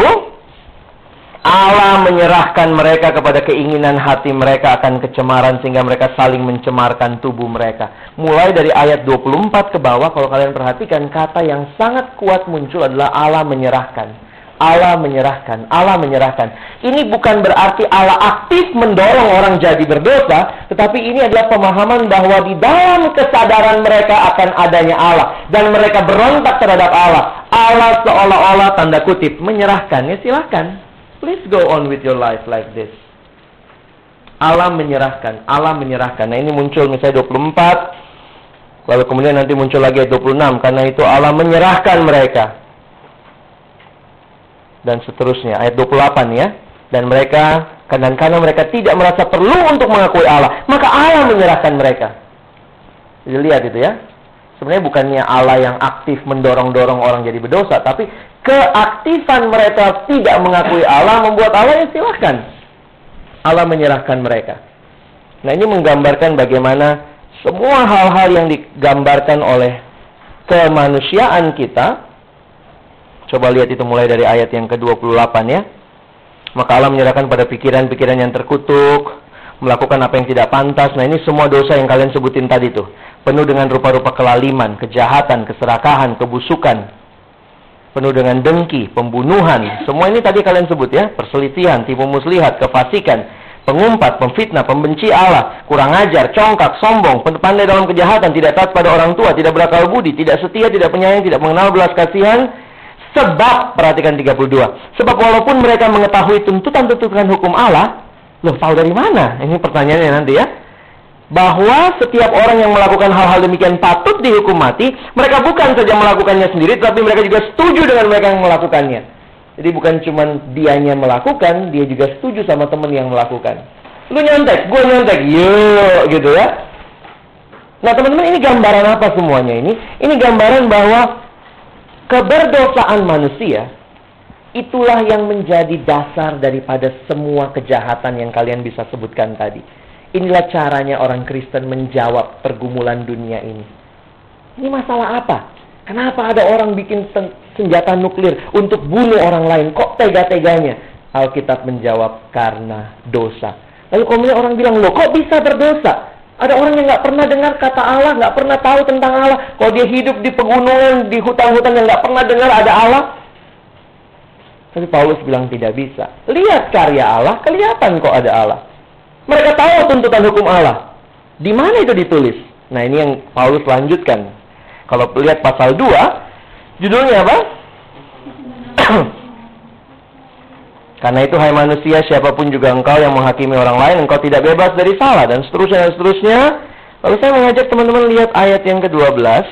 Allah menyerahkan mereka kepada keinginan hati mereka akan kecemaran, sehingga mereka saling mencemarkan tubuh mereka. Mulai dari ayat 24 ke bawah, kalau kalian perhatikan, kata yang sangat kuat muncul adalah Allah menyerahkan. Allah menyerahkan, Allah menyerahkan. Ini bukan berarti Allah aktif mendorong orang jadi berdosa, tetapi ini adalah pemahaman bahwa di dalam kesadaran mereka akan adanya Allah, dan mereka berontak terhadap Allah. Allah seolah-olah tanda kutip menyerahkan. Ya silahkan, please go on with your life like this. Allah menyerahkan, Allah menyerahkan. Nah, ini muncul misalnya 24, lalu kemudian nanti muncul lagi ayat 26. Karena itu Allah menyerahkan mereka. Dan seterusnya, ayat 28 ya. Dan mereka, karena mereka tidak merasa perlu untuk mengakui Allah, maka Allah menyerahkan mereka. Jadi lihat itu ya. Sebenarnya bukannya Allah yang aktif mendorong-dorong orang jadi berdosa, tapi keaktifan mereka tidak mengakui Allah membuat Allah, ya silahkan. Allah menyerahkan mereka. Nah, ini menggambarkan bagaimana semua hal-hal yang digambarkan oleh kemanusiaan kita. Coba lihat itu mulai dari ayat yang ke-28 ya. Maka Allah menyerahkan pada pikiran-pikiran yang terkutuk, melakukan apa yang tidak pantas. Nah, ini semua dosa yang kalian sebutin tadi tuh. Penuh dengan rupa-rupa kelaliman, kejahatan, keserakahan, kebusukan. Penuh dengan dengki, pembunuhan. Semua ini tadi kalian sebut ya. Perselisihan, tipu muslihat, kefasikan, pengumpat, pemfitnah, pembenci Allah, kurang ajar, congkak, sombong, pandai dalam kejahatan, tidak taat pada orang tua, tidak berakal budi, tidak setia, tidak penyayang, tidak mengenal belas kasihan. Sebab, perhatikan 32. Sebab walaupun mereka mengetahui tuntutan-tuntutan hukum Allah, loh tahu dari mana? Ini pertanyaannya nanti ya. Bahwa setiap orang yang melakukan hal-hal demikian patut dihukum mati, mereka bukan saja melakukannya sendiri, tapi mereka juga setuju dengan mereka yang melakukannya. Jadi bukan cuma dianya melakukan, dia juga setuju sama teman yang melakukan. Lu nyontek, gue nyontek, yuk, gitu ya. Nah teman-teman, ini gambaran apa semuanya ini? Ini gambaran bahwa keberdosaan manusia, itulah yang menjadi dasar daripada semua kejahatan yang kalian bisa sebutkan tadi. Inilah caranya orang Kristen menjawab pergumulan dunia ini. Ini masalah apa? Kenapa ada orang bikin senjata nuklir untuk bunuh orang lain? Kok tega-teganya? Alkitab menjawab, karena dosa. Lalu kemudian orang bilang, loh kok bisa berdosa? Ada orang yang nggak pernah dengar kata Allah, nggak pernah tahu tentang Allah. Kalau dia hidup di pegunungan, di hutan-hutan yang nggak pernah dengar ada Allah. Tapi Paulus bilang tidak bisa. Lihat karya Allah, kelihatan kok ada Allah. Mereka tahu tuntutan hukum Allah. Di mana itu ditulis? Nah, ini yang Paulus lanjutkan. Kalau lihat pasal 2, judulnya apa? Karena itu, hai manusia, siapapun juga engkau yang menghakimi orang lain, engkau tidak bebas dari salah, dan seterusnya, dan seterusnya. Lalu saya mengajak teman-teman lihat ayat yang ke-12.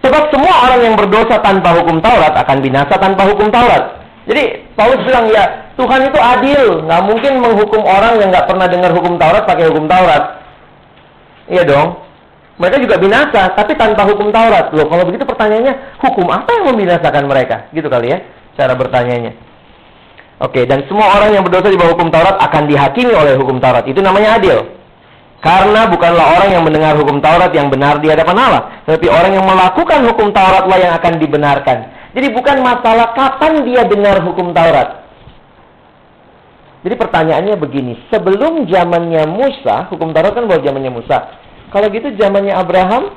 Sebab semua orang yang berdosa tanpa hukum Taurat akan binasa tanpa hukum Taurat. Jadi, Paulus bilang, ya, Tuhan itu adil. Nggak mungkin menghukum orang yang nggak pernah dengar hukum Taurat pakai hukum Taurat. Iya dong. Mereka juga binasa, tapi tanpa hukum Taurat. Loh, kalau begitu pertanyaannya, hukum apa yang membinasakan mereka? Gitu kali ya, cara bertanyanya. Oke, dan semua orang yang berdosa di bawah hukum Taurat akan dihakimi oleh hukum Taurat. Itu namanya adil. Karena bukanlah orang yang mendengar hukum Taurat yang benar di hadapan Allah, tetapi orang yang melakukan hukum Tauratlah yang akan dibenarkan. Jadi bukan masalah kapan dia dengar hukum Taurat. Jadi pertanyaannya begini, sebelum zamannya Musa, hukum Taurat kan baru zamannya Musa. Kalau gitu zamannya Abraham,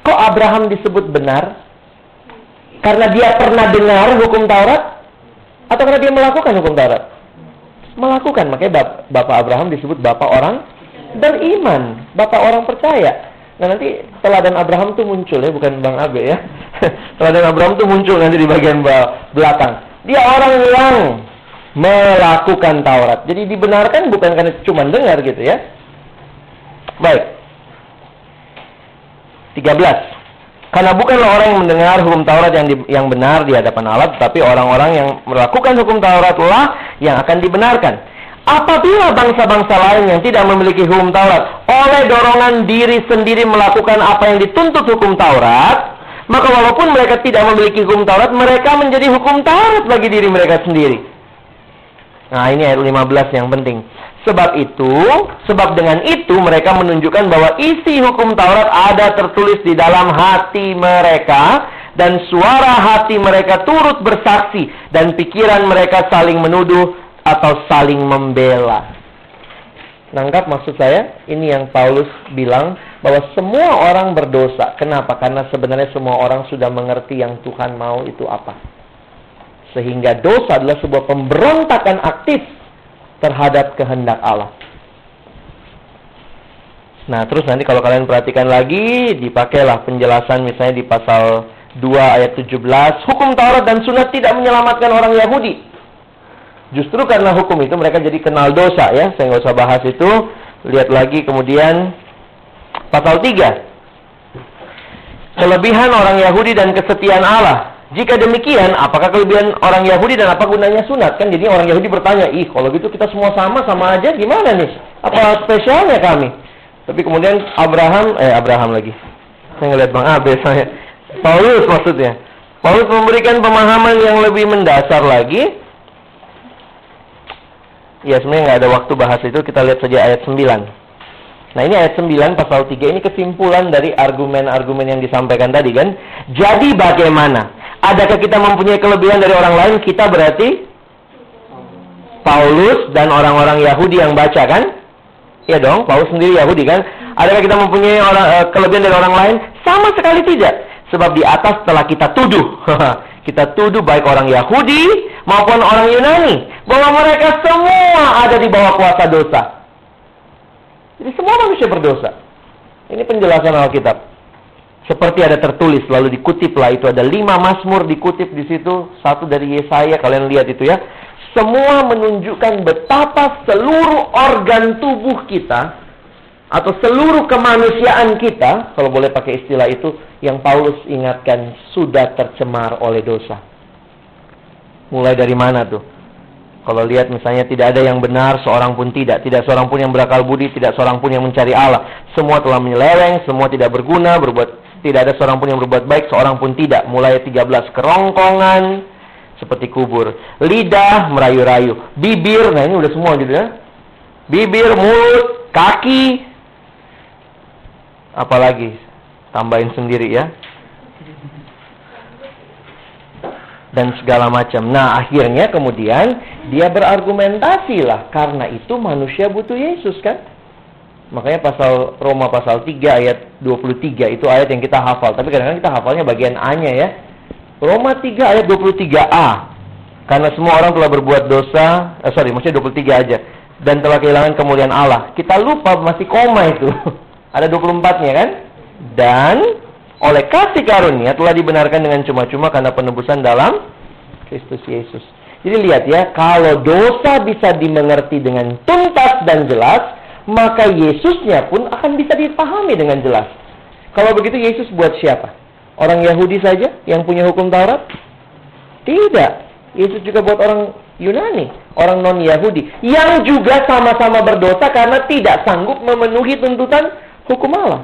kok Abraham disebut benar? Karena dia pernah dengar hukum Taurat? Atau karena dia melakukan hukum Taurat? Melakukan, makanya Bapak Abraham disebut Bapak orang beriman, Bapak orang percaya. Nah, nanti teladan Abraham tuh muncul ya, bukan Bang Abe ya. Teladan Abraham tuh muncul nanti di bagian belakang. Dia orang yang melakukan Taurat. Jadi dibenarkan bukan karena cuma dengar gitu ya. Baik. 13. Karena bukanlah orang yang mendengar hukum Taurat yang benar di hadapan Allah, tetapi orang-orang yang melakukan hukum Taurat lah yang akan dibenarkan. Apabila bangsa-bangsa lain yang tidak memiliki hukum Taurat oleh dorongan diri sendiri melakukan apa yang dituntut hukum Taurat, maka walaupun mereka tidak memiliki hukum Taurat, mereka menjadi hukum Taurat bagi diri mereka sendiri. Nah, ini ayat 15 yang penting. Sebab dengan itu mereka menunjukkan bahwa isi hukum Taurat ada tertulis di dalam hati mereka, dan suara hati mereka turut bersaksi, dan pikiran mereka saling menuduh atau saling membela. Nangkap maksud saya? Ini yang Paulus bilang bahwa semua orang berdosa. Kenapa? Karena sebenarnya semua orang sudah mengerti yang Tuhan mau itu apa. Sehingga dosa adalah sebuah pemberontakan aktif terhadap kehendak Allah. Nah, terus nanti kalau kalian perhatikan lagi, dipakailah penjelasan misalnya di pasal 2 ayat 17, hukum Taurat dan Sunat tidak menyelamatkan orang Yahudi. Justru karena hukum itu mereka jadi kenal dosa ya. Saya nggak usah bahas itu. Lihat lagi kemudian pasal 3. Kelebihan orang Yahudi dan kesetiaan Allah. Jika demikian, apakah kelebihan orang Yahudi dan apa gunanya sunat? Kan jadi orang Yahudi bertanya, kalau gitu kita semua sama aja gimana nih? Apa spesialnya kami? Tapi kemudian Abraham lagi. Saya ngeliat Bang Abe saya. Paulus maksudnya. Paulus memberikan pemahaman yang lebih mendasar lagi. Ya, sebenarnya nggak ada waktu bahas itu, kita lihat saja ayat 9. Nah, ini ayat 9 pasal 3, ini kesimpulan dari argumen-argumen yang disampaikan tadi kan. Jadi bagaimana? Adakah kita mempunyai kelebihan dari orang lain? Kita berarti Paulus dan orang-orang Yahudi yang baca kan? Iya dong, Paulus sendiri Yahudi kan? Adakah kita mempunyai kelebihan dari orang lain? Sama sekali tidak. Sebab di atas telah kita tuduh. Kita tuduh baik orang Yahudi maupun orang Yunani bahwa mereka semua ada di bawah kuasa dosa. Jadi semua manusia berdosa. Ini penjelasan Alkitab. Seperti ada tertulis, lalu dikutiplah itu, ada 5 Mazmur dikutip di situ, 1 dari Yesaya, kalian lihat itu ya. Semua menunjukkan betapa seluruh organ tubuh kita atau seluruh kemanusiaan kita, kalau boleh pakai istilah itu, yang Paulus ingatkan sudah tercemar oleh dosa. Mulai dari mana tuh? Kalau lihat misalnya tidak ada yang benar, seorang pun tidak seorang pun yang berakal budi, tidak seorang pun yang mencari Allah. Semua telah menyeleweng, semua tidak berguna, tidak ada seorang pun yang berbuat baik, seorang pun tidak. Mulai 13, kerongkongan seperti kubur, lidah merayu-rayu, bibir, nah ini udah semua gitu ya. Bibir, mulut, kaki, apalagi tambahin sendiri ya, dan segala macam. Nah, akhirnya kemudian dia berargumentasi lah, karena itu manusia butuh Yesus kan. Makanya Roma pasal 3 ayat 23 itu ayat yang kita hafal. Tapi kadang-kadang kita hafalnya bagian A-nya ya. Roma 3 ayat 23a. Karena semua orang telah berbuat dosa, maksudnya 23 aja, dan telah kehilangan kemuliaan Allah. Kita lupa masih koma itu. Ada 24-nya kan? Dan oleh kasih karunia telah dibenarkan dengan cuma-cuma karena penebusan dalam Kristus Yesus. Jadi lihat ya, kalau dosa bisa dimengerti dengan tuntas dan jelas, maka Yesusnya pun akan bisa dipahami dengan jelas. Kalau begitu Yesus buat siapa? Orang Yahudi saja yang punya hukum Taurat? Tidak. Yesus juga buat orang Yunani, orang non-Yahudi, yang juga sama-sama berdosa karena tidak sanggup memenuhi tuntutan hukum Allah.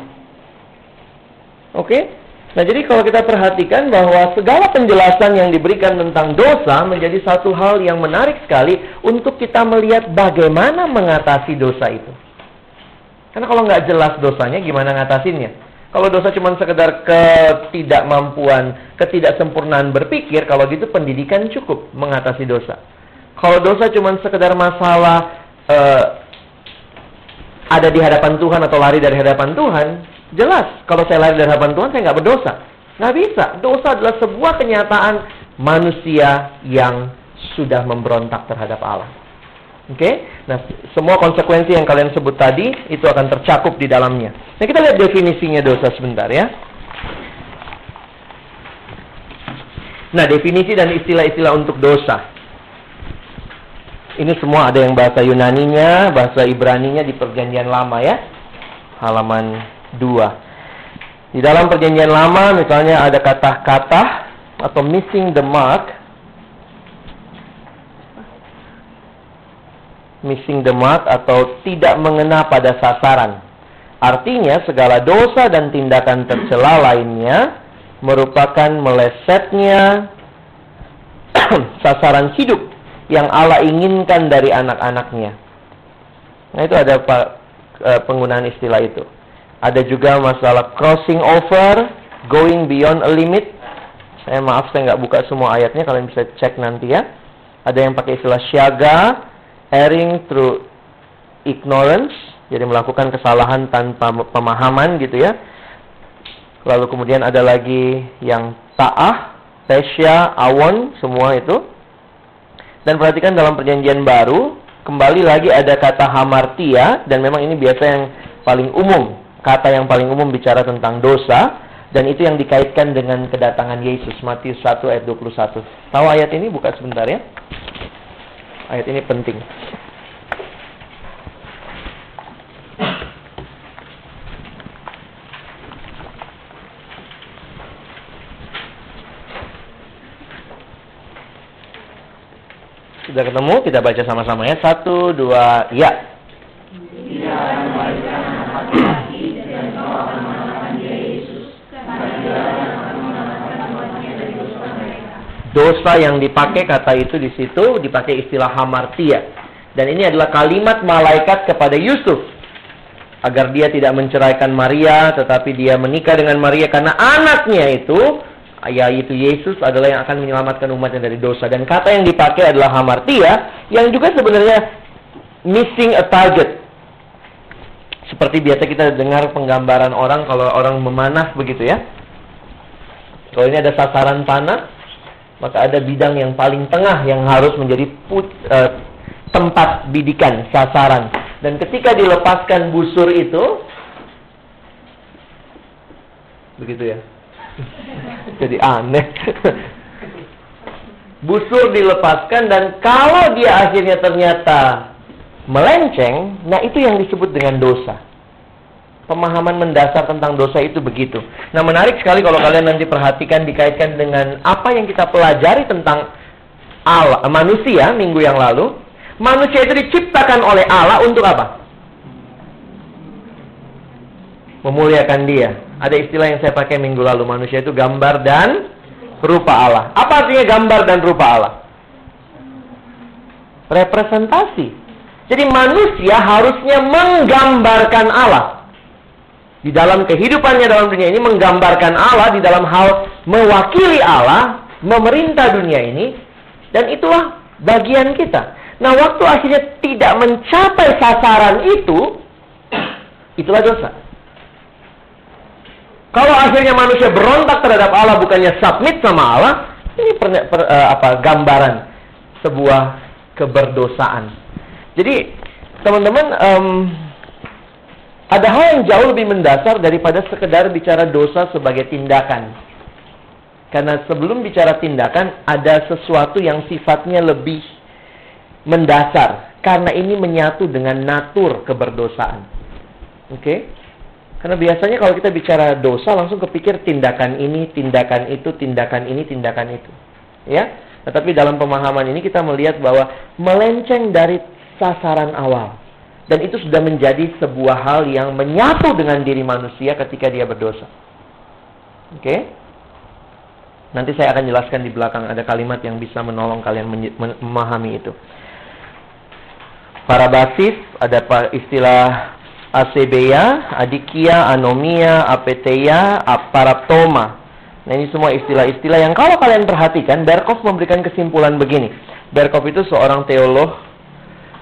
Oke? Nah, jadi kalau kita perhatikan bahwa segala penjelasan yang diberikan tentang dosa menjadi satu hal yang menarik sekali untuk kita melihat bagaimana mengatasi dosa itu. Karena kalau nggak jelas dosanya, gimana ngatasinnya? Kalau dosa cuma sekedar ketidakmampuan, ketidaksempurnaan berpikir, kalau gitu pendidikan cukup mengatasi dosa. Kalau dosa cuma sekedar masalah ada di hadapan Tuhan atau lari dari hadapan Tuhan, Jelas, kalau saya lari dari hadapan Tuhan, saya nggak berdosa. Nggak bisa. Dosa adalah sebuah kenyataan manusia yang sudah memberontak terhadap Allah. Oke? Nah, semua konsekuensi yang kalian sebut tadi, itu akan tercakup di dalamnya. Nah, kita lihat definisinya dosa sebentar ya. Nah, definisi dan istilah-istilah untuk dosa. Ini semua ada yang bahasa Yunaninya, bahasa Ibraninya di Perjanjian Lama ya. Halaman 2. Di dalam Perjanjian Lama misalnya ada kata-kata atau missing the mark. Missing the mark atau tidak mengena pada sasaran. Artinya segala dosa dan tindakan tercela lainnya merupakan melesetnya sasaran hidup yang Allah inginkan dari anak-anaknya. Nah, itu ada penggunaan istilah itu. Ada juga masalah crossing over, going beyond a limit. Saya nggak buka semua ayatnya, kalian bisa cek nanti ya. Ada yang pakai istilah syaga, erring through ignorance, jadi melakukan kesalahan tanpa pemahaman gitu ya. Lalu kemudian ada lagi yang ta'ah, tesya, awon, semua itu. Dan perhatikan dalam Perjanjian Baru, kembali lagi ada kata hamartia, dan memang ini biasa yang paling umum, kata yang paling umum bicara tentang dosa, dan itu yang dikaitkan dengan kedatangan Yesus, Matius 1 ayat 21. Tahu ayat ini? Buka sebentar ya. Ayat ini penting. Sudah ketemu? Kita baca sama-sama ya. 1, 2, ya. Dosa yang dipakai kata itu di situ dipakai istilah hamartia. Dan ini adalah kalimat malaikat kepada Yusuf agar dia tidak menceraikan Maria, tetapi dia menikah dengan Maria karena anaknya itu, yaitu Yesus, adalah yang akan menyelamatkan umatnya dari dosa. Dan kata yang dipakai adalah hamartia, yang juga sebenarnya missing a target. Seperti biasa kita dengar penggambaran orang kalau orang memanah begitu ya. Kalau ini ada sasaran panah, maka ada bidang yang paling tengah yang harus menjadi tempat bidikan, sasaran. Dan ketika dilepaskan busur itu, begitu ya. Jadi aneh. Busur dilepaskan, dan kalau dia akhirnya ternyata melenceng, nah itu yang disebut dengan dosa. Pemahaman mendasar tentang dosa itu begitu. Nah, menarik sekali kalau kalian nanti perhatikan dikaitkan dengan apa yang kita pelajari tentang Allah, manusia minggu yang lalu. Manusia itu diciptakan oleh Allah untuk apa? Memuliakan Dia. Ada istilah yang saya pakai minggu lalu, manusia itu gambar dan rupa Allah. Apa artinya gambar dan rupa Allah? Representasi. Jadi manusia harusnya menggambarkan Allah. Di dalam kehidupannya dalam dunia ini menggambarkan Allah, di dalam hal mewakili Allah, memerintah dunia ini. Dan itulah bagian kita. Nah, waktu akhirnya tidak mencapai sasaran itu, itulah dosa. Kalau akhirnya manusia berontak terhadap Allah, bukannya submit sama Allah, ini gambaran sebuah keberdosaan. Jadi, teman-teman, ada hal yang jauh lebih mendasar daripada sekedar bicara dosa sebagai tindakan. Karena sebelum bicara tindakan, ada sesuatu yang sifatnya lebih mendasar. Karena ini menyatu dengan natur keberdosaan. Oke? Karena biasanya kalau kita bicara dosa, langsung kepikir tindakan ini, tindakan itu, tindakan ini, tindakan itu. Ya? Tetapi dalam pemahaman ini kita melihat bahwa melenceng dari sasaran awal. Dan itu sudah menjadi sebuah hal yang menyatu dengan diri manusia ketika dia berdosa. Oke? Nanti saya akan jelaskan di belakang, ada kalimat yang bisa menolong kalian memahami itu. Parabasis, ada istilah asebeia, adikia, anomia, apeteia, aparaptoma. Nah, ini semua istilah-istilah yang kalau kalian perhatikan, Berkhof memberikan kesimpulan begini. Berkhof itu seorang teolog,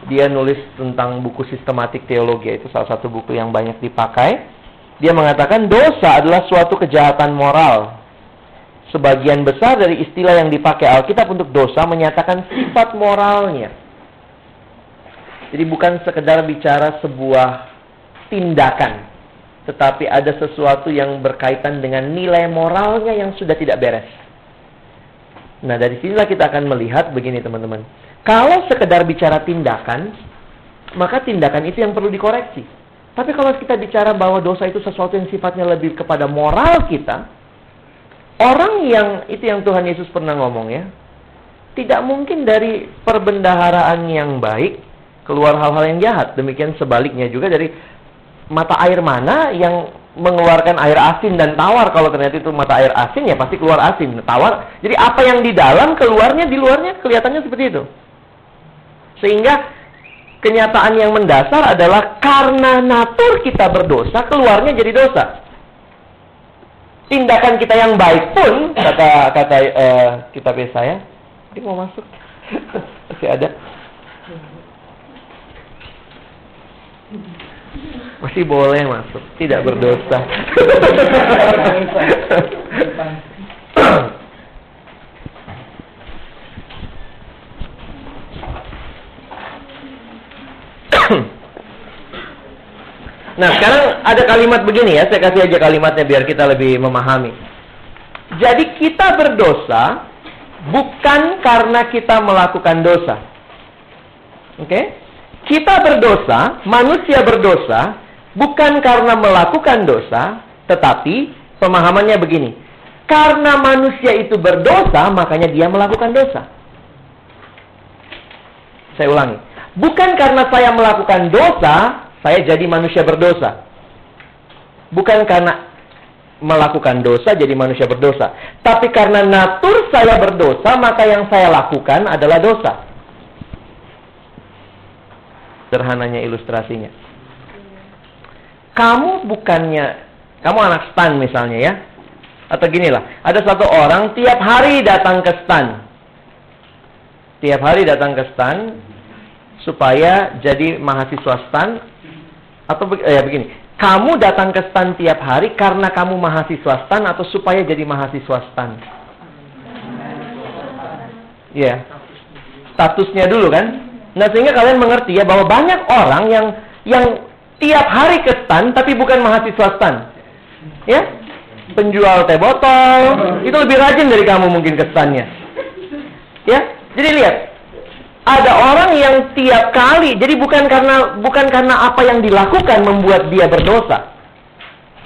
dia nulis tentang buku sistematik teologi, itu salah satu buku yang banyak dipakai. Dia mengatakan dosa adalah suatu kejahatan moral. Sebagian besar dari istilah yang dipakai Alkitab untuk dosa menyatakan sifat moralnya. Jadi bukan sekedar bicara sebuah tindakan, tetapi ada sesuatu yang berkaitan dengan nilai moralnya yang sudah tidak beres. Nah, dari sinilah kita akan melihat begini teman-teman. Kalau sekedar bicara tindakan, maka tindakan itu yang perlu dikoreksi. Tapi kalau kita bicara bahwa dosa itu sesuatu yang sifatnya lebih kepada moral kita, orang yang, itu yang Tuhan Yesus pernah ngomong ya, tidak mungkin dari perbendaharaan yang baik keluar hal-hal yang jahat. Demikian sebaliknya juga dari mata air mana yang mengeluarkan air asin dan tawar. Kalau ternyata itu mata air asin, ya pasti keluar asin, tawar. Jadi apa yang di dalam, keluarnya di luarnya kelihatannya seperti itu. Sehingga kenyataan yang mendasar adalah karena natur kita berdosa, keluarnya jadi dosa. Tindakan kita yang baik pun, kata kitab Yesaya, dia mau masuk, masih ada, masih boleh masuk, tidak berdosa. Nah, sekarang ada kalimat begini ya, saya kasih aja kalimatnya biar kita lebih memahami. Jadi kita berdosa bukan karena kita melakukan dosa. Oke? Kita berdosa, manusia berdosa bukan karena melakukan dosa, tetapi pemahamannya begini. Karena manusia itu berdosa, makanya dia melakukan dosa. Saya ulangi. Bukan karena saya melakukan dosa, saya jadi manusia berdosa. Bukan karena melakukan dosa jadi manusia berdosa. Tapi karena natur saya berdosa, maka yang saya lakukan adalah dosa. Sederhananya ilustrasinya. Kamu anak stan misalnya ya. Atau ginilah, ada satu orang tiap hari datang ke stan. Tiap hari datang ke stan supaya jadi mahasiswa stan. Atau begini, kamu datang ke stan tiap hari karena kamu mahasiswa stan atau supaya jadi mahasiswa stan? Ya, statusnya dulu kan. Nah, sehingga kalian mengerti ya bahwa banyak orang yang tiap hari ke stan tapi bukan mahasiswa stan. Ya, penjual teh botol itu lebih rajin dari kamu mungkin ke stannya. Ya, jadi lihat. Ada orang yang tiap kali, jadi bukan karena apa yang dilakukan membuat dia berdosa.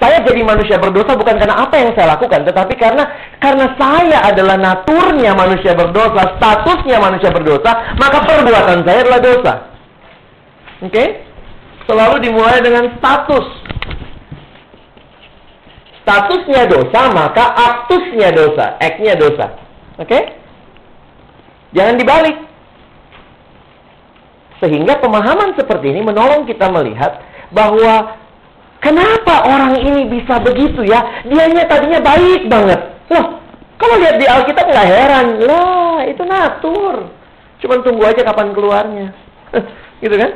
Saya jadi manusia berdosa bukan karena apa yang saya lakukan, tetapi karena saya adalah naturnya manusia berdosa, statusnya manusia berdosa, maka perbuatan saya adalah dosa. Oke? Selalu dimulai dengan status. Statusnya dosa, maka aktusnya dosa, act-nya dosa. Oke? Jangan dibalik. Sehingga pemahaman seperti ini menolong kita melihat bahwa kenapa orang ini bisa begitu ya? Dianya tadinya baik banget. Loh, kalau lihat di Alkitab nggak heran. Lah, itu natur. Cuman tunggu aja kapan keluarnya. Gitu kan?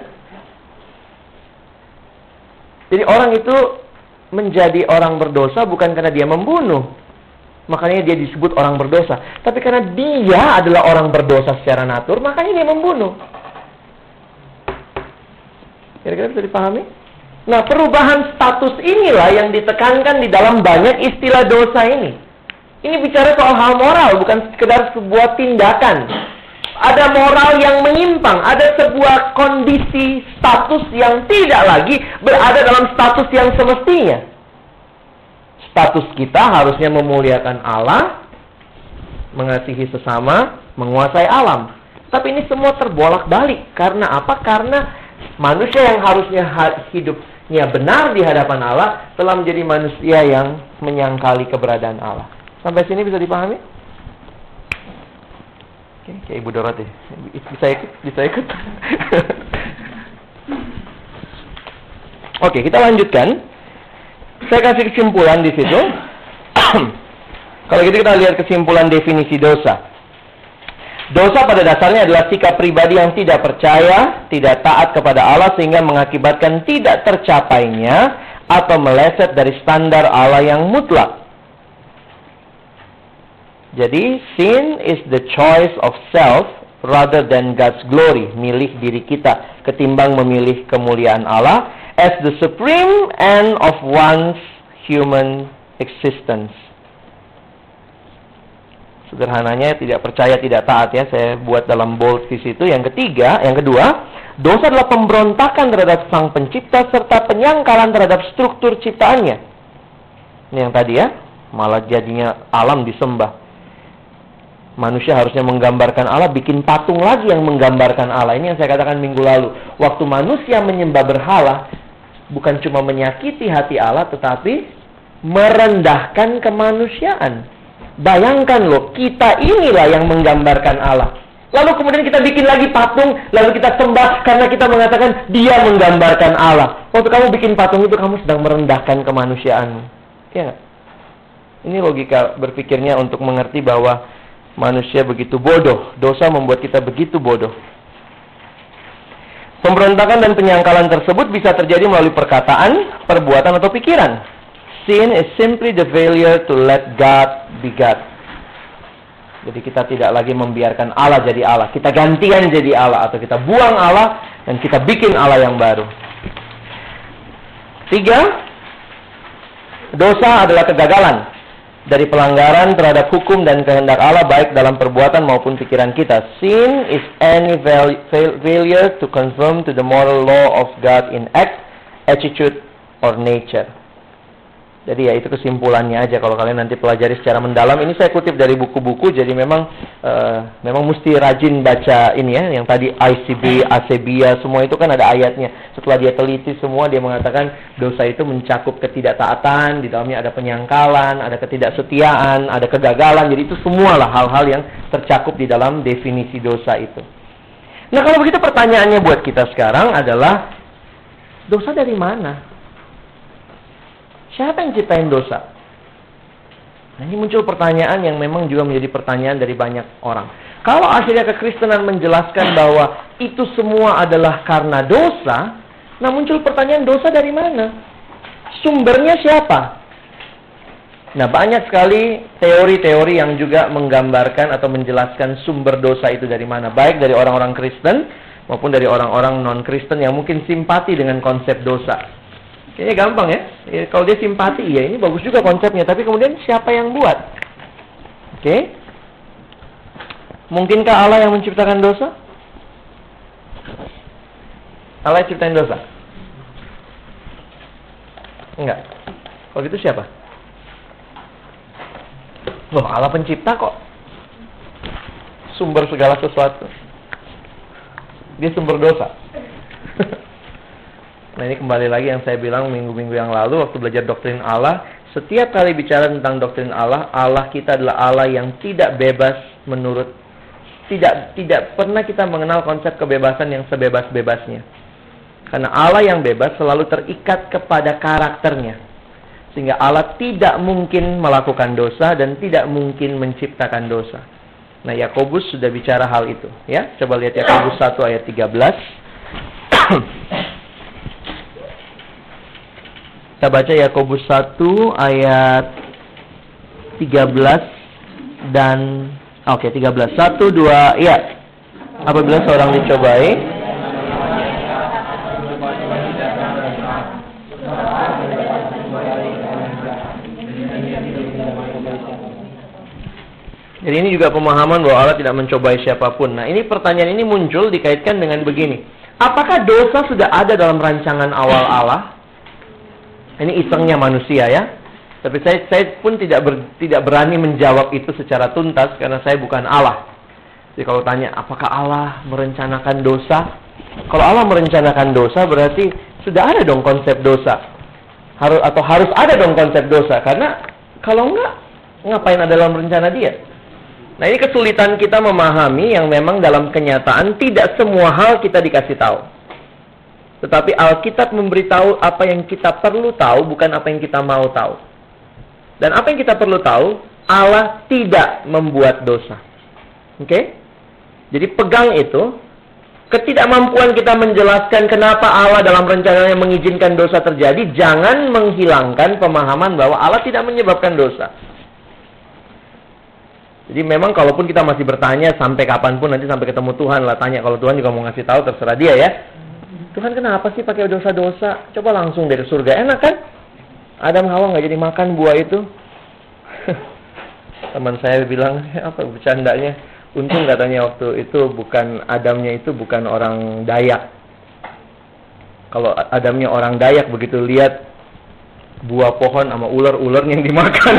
Jadi orang itu menjadi orang berdosa bukan karena dia membunuh. Makanya dia disebut orang berdosa. Tapi karena dia adalah orang berdosa secara natur, makanya dia membunuh. Kira-kira bisa dipahami? Nah, perubahan status inilah yang ditekankan di dalam banyak istilah dosa ini. Ini bicara soal hal moral, bukan sekedar sebuah tindakan. Ada moral yang menyimpang, ada sebuah kondisi status yang tidak lagi berada dalam status yang semestinya. Status kita harusnya memuliakan Allah, mengasihi sesama, menguasai alam. Tapi ini semua terbolak-balik. Karena apa? Karena manusia yang harusnya hidupnya benar di hadapan Allah telah menjadi manusia yang menyangkali keberadaan Allah. Sampai sini bisa dipahami? Oke, kayak Ibu Dorot ya. Bisa ikut? Oke, kita lanjutkan. Saya kasih kesimpulan di situ. Kalau gitu kita lihat kesimpulan definisi dosa. Dosa pada dasarnya adalah sikap pribadi yang tidak percaya, tidak taat kepada Allah sehingga mengakibatkan tidak tercapainya atau meleset dari standar Allah yang mutlak. Jadi, sin is the choice of self rather than God's glory, milih diri kita ketimbang memilih kemuliaan Allah as the supreme end of one's human existence. Sederhananya, tidak percaya tidak taat ya, saya buat dalam bold di situ. Yang kedua, dosa adalah pemberontakan terhadap Sang Pencipta serta penyangkalan terhadap struktur ciptaannya. Ini yang tadi ya, malah jadinya alam disembah. Manusia harusnya menggambarkan Allah, bikin patung lagi yang menggambarkan Allah. Ini yang saya katakan minggu lalu. Waktu manusia menyembah berhala, bukan cuma menyakiti hati Allah, tetapi merendahkan kemanusiaan. Bayangkan loh, kita inilah yang menggambarkan Allah. Lalu kemudian kita bikin lagi patung, lalu kita sembah karena kita mengatakan dia menggambarkan Allah. Waktu kamu bikin patung itu, kamu sedang merendahkan kemanusiaanmu. Ya nggak? Ini logika berpikirnya untuk mengerti bahwa manusia begitu bodoh. Dosa membuat kita begitu bodoh. Pemberontakan dan penyangkalan tersebut bisa terjadi melalui perkataan, perbuatan, atau pikiran. Sin is simply the failure to let God be God. Jadi kita tidak lagi membiarkan Allah jadi Allah. Kita gantian jadi Allah, atau kita buang Allah dan kita bikin Allah yang baru. 3, dosa adalah kegagalan dari pelanggaran terhadap hukum dan kehendak Allah, baik dalam perbuatan maupun pikiran kita. Sin is any failure to conform to the moral law of God in act, attitude, or nature. Jadi ya itu kesimpulannya aja kalau kalian nanti pelajari secara mendalam. Ini saya kutip dari buku-buku, jadi memang mesti rajin baca ini ya. Yang tadi ICB, Asebia, semua itu kan ada ayatnya. Setelah dia teliti semua, dia mengatakan dosa itu mencakup ketidaktaatan, di dalamnya ada penyangkalan, ada ketidaksetiaan, ada kegagalan. Jadi itu semualah hal-hal yang tercakup di dalam definisi dosa itu. Nah kalau begitu pertanyaannya buat kita sekarang adalah, dosa dari mana? Siapa yang ciptain dosa? Nah, ini muncul pertanyaan yang memang juga menjadi pertanyaan dari banyak orang. Kalau akhirnya kekristenan menjelaskan bahwa itu semua adalah karena dosa, nah muncul pertanyaan, dosa dari mana? Sumbernya siapa? Nah, banyak sekali teori-teori yang juga menggambarkan atau menjelaskan sumber dosa itu dari mana. Baik dari orang-orang Kristen maupun dari orang-orang non-Kristen yang mungkin simpati dengan konsep dosa. Kayaknya gampang ya. Kalau dia simpati, ya ini bagus juga konsepnya. Tapi kemudian siapa yang buat? Oke. Mungkinkah Allah yang menciptakan dosa? Allah yang ciptain dosa? Enggak. Kalau gitu siapa? Loh, Allah pencipta kok. Sumber segala sesuatu. Dia sumber dosa. Nah ini kembali lagi yang saya bilang minggu-minggu yang lalu waktu belajar doktrin Allah. Setiap kali bicara tentang doktrin Allah, Allah kita adalah Allah yang tidak bebas menurut, tidak pernah kita mengenal konsep kebebasan yang sebebas-bebasnya. Karena Allah yang bebas selalu terikat kepada karakternya. Sehingga Allah tidak mungkin melakukan dosa dan tidak mungkin menciptakan dosa. Nah Yakobus sudah bicara hal itu. Ya, coba lihat Yakobus 1 ayat 13. Kita baca Yakobus 1 ayat 13 dan 13. 1, 2, ya. Apabila seorang dicobai, jadi ini juga pemahaman bahwa Allah tidak mencobai siapapun. Nah, ini pertanyaan ini muncul dikaitkan dengan begini. Apakah dosa sudah ada dalam rancangan awal Allah? Ini isengnya manusia ya. Tapi saya pun tidak berani menjawab itu secara tuntas karena saya bukan Allah. Jadi kalau tanya apakah Allah merencanakan dosa? Kalau Allah merencanakan dosa berarti sudah ada dong konsep dosa. Harus ada dong konsep dosa, karena kalau enggak ngapain ada dalam rencana dia? Nah, ini kesulitan kita memahami yang memang dalam kenyataan tidak semua hal kita dikasih tahu. Tetapi Alkitab memberitahu apa yang kita perlu tahu, bukan apa yang kita mau tahu. Dan apa yang kita perlu tahu, Allah tidak membuat dosa. Oke? Jadi pegang itu, ketidakmampuan kita menjelaskan kenapa Allah dalam rencananya mengizinkan dosa terjadi, jangan menghilangkan pemahaman bahwa Allah tidak menyebabkan dosa. Jadi memang kalaupun kita masih bertanya sampai kapanpun, nanti sampai ketemu Tuhan lah tanya. Kalau Tuhan juga mau ngasih tahu, terserah dia ya. Tuhan kenapa sih pakai dosa-dosa? Coba langsung dari surga, enak kan? Adam Hawa nggak jadi makan buah itu. Teman saya bilang, apa bercandanya? Untung katanya waktu itu Adamnya itu bukan orang Dayak. Kalau Adamnya orang Dayak, begitu lihat buah pohon sama ular-ularnya yang dimakan.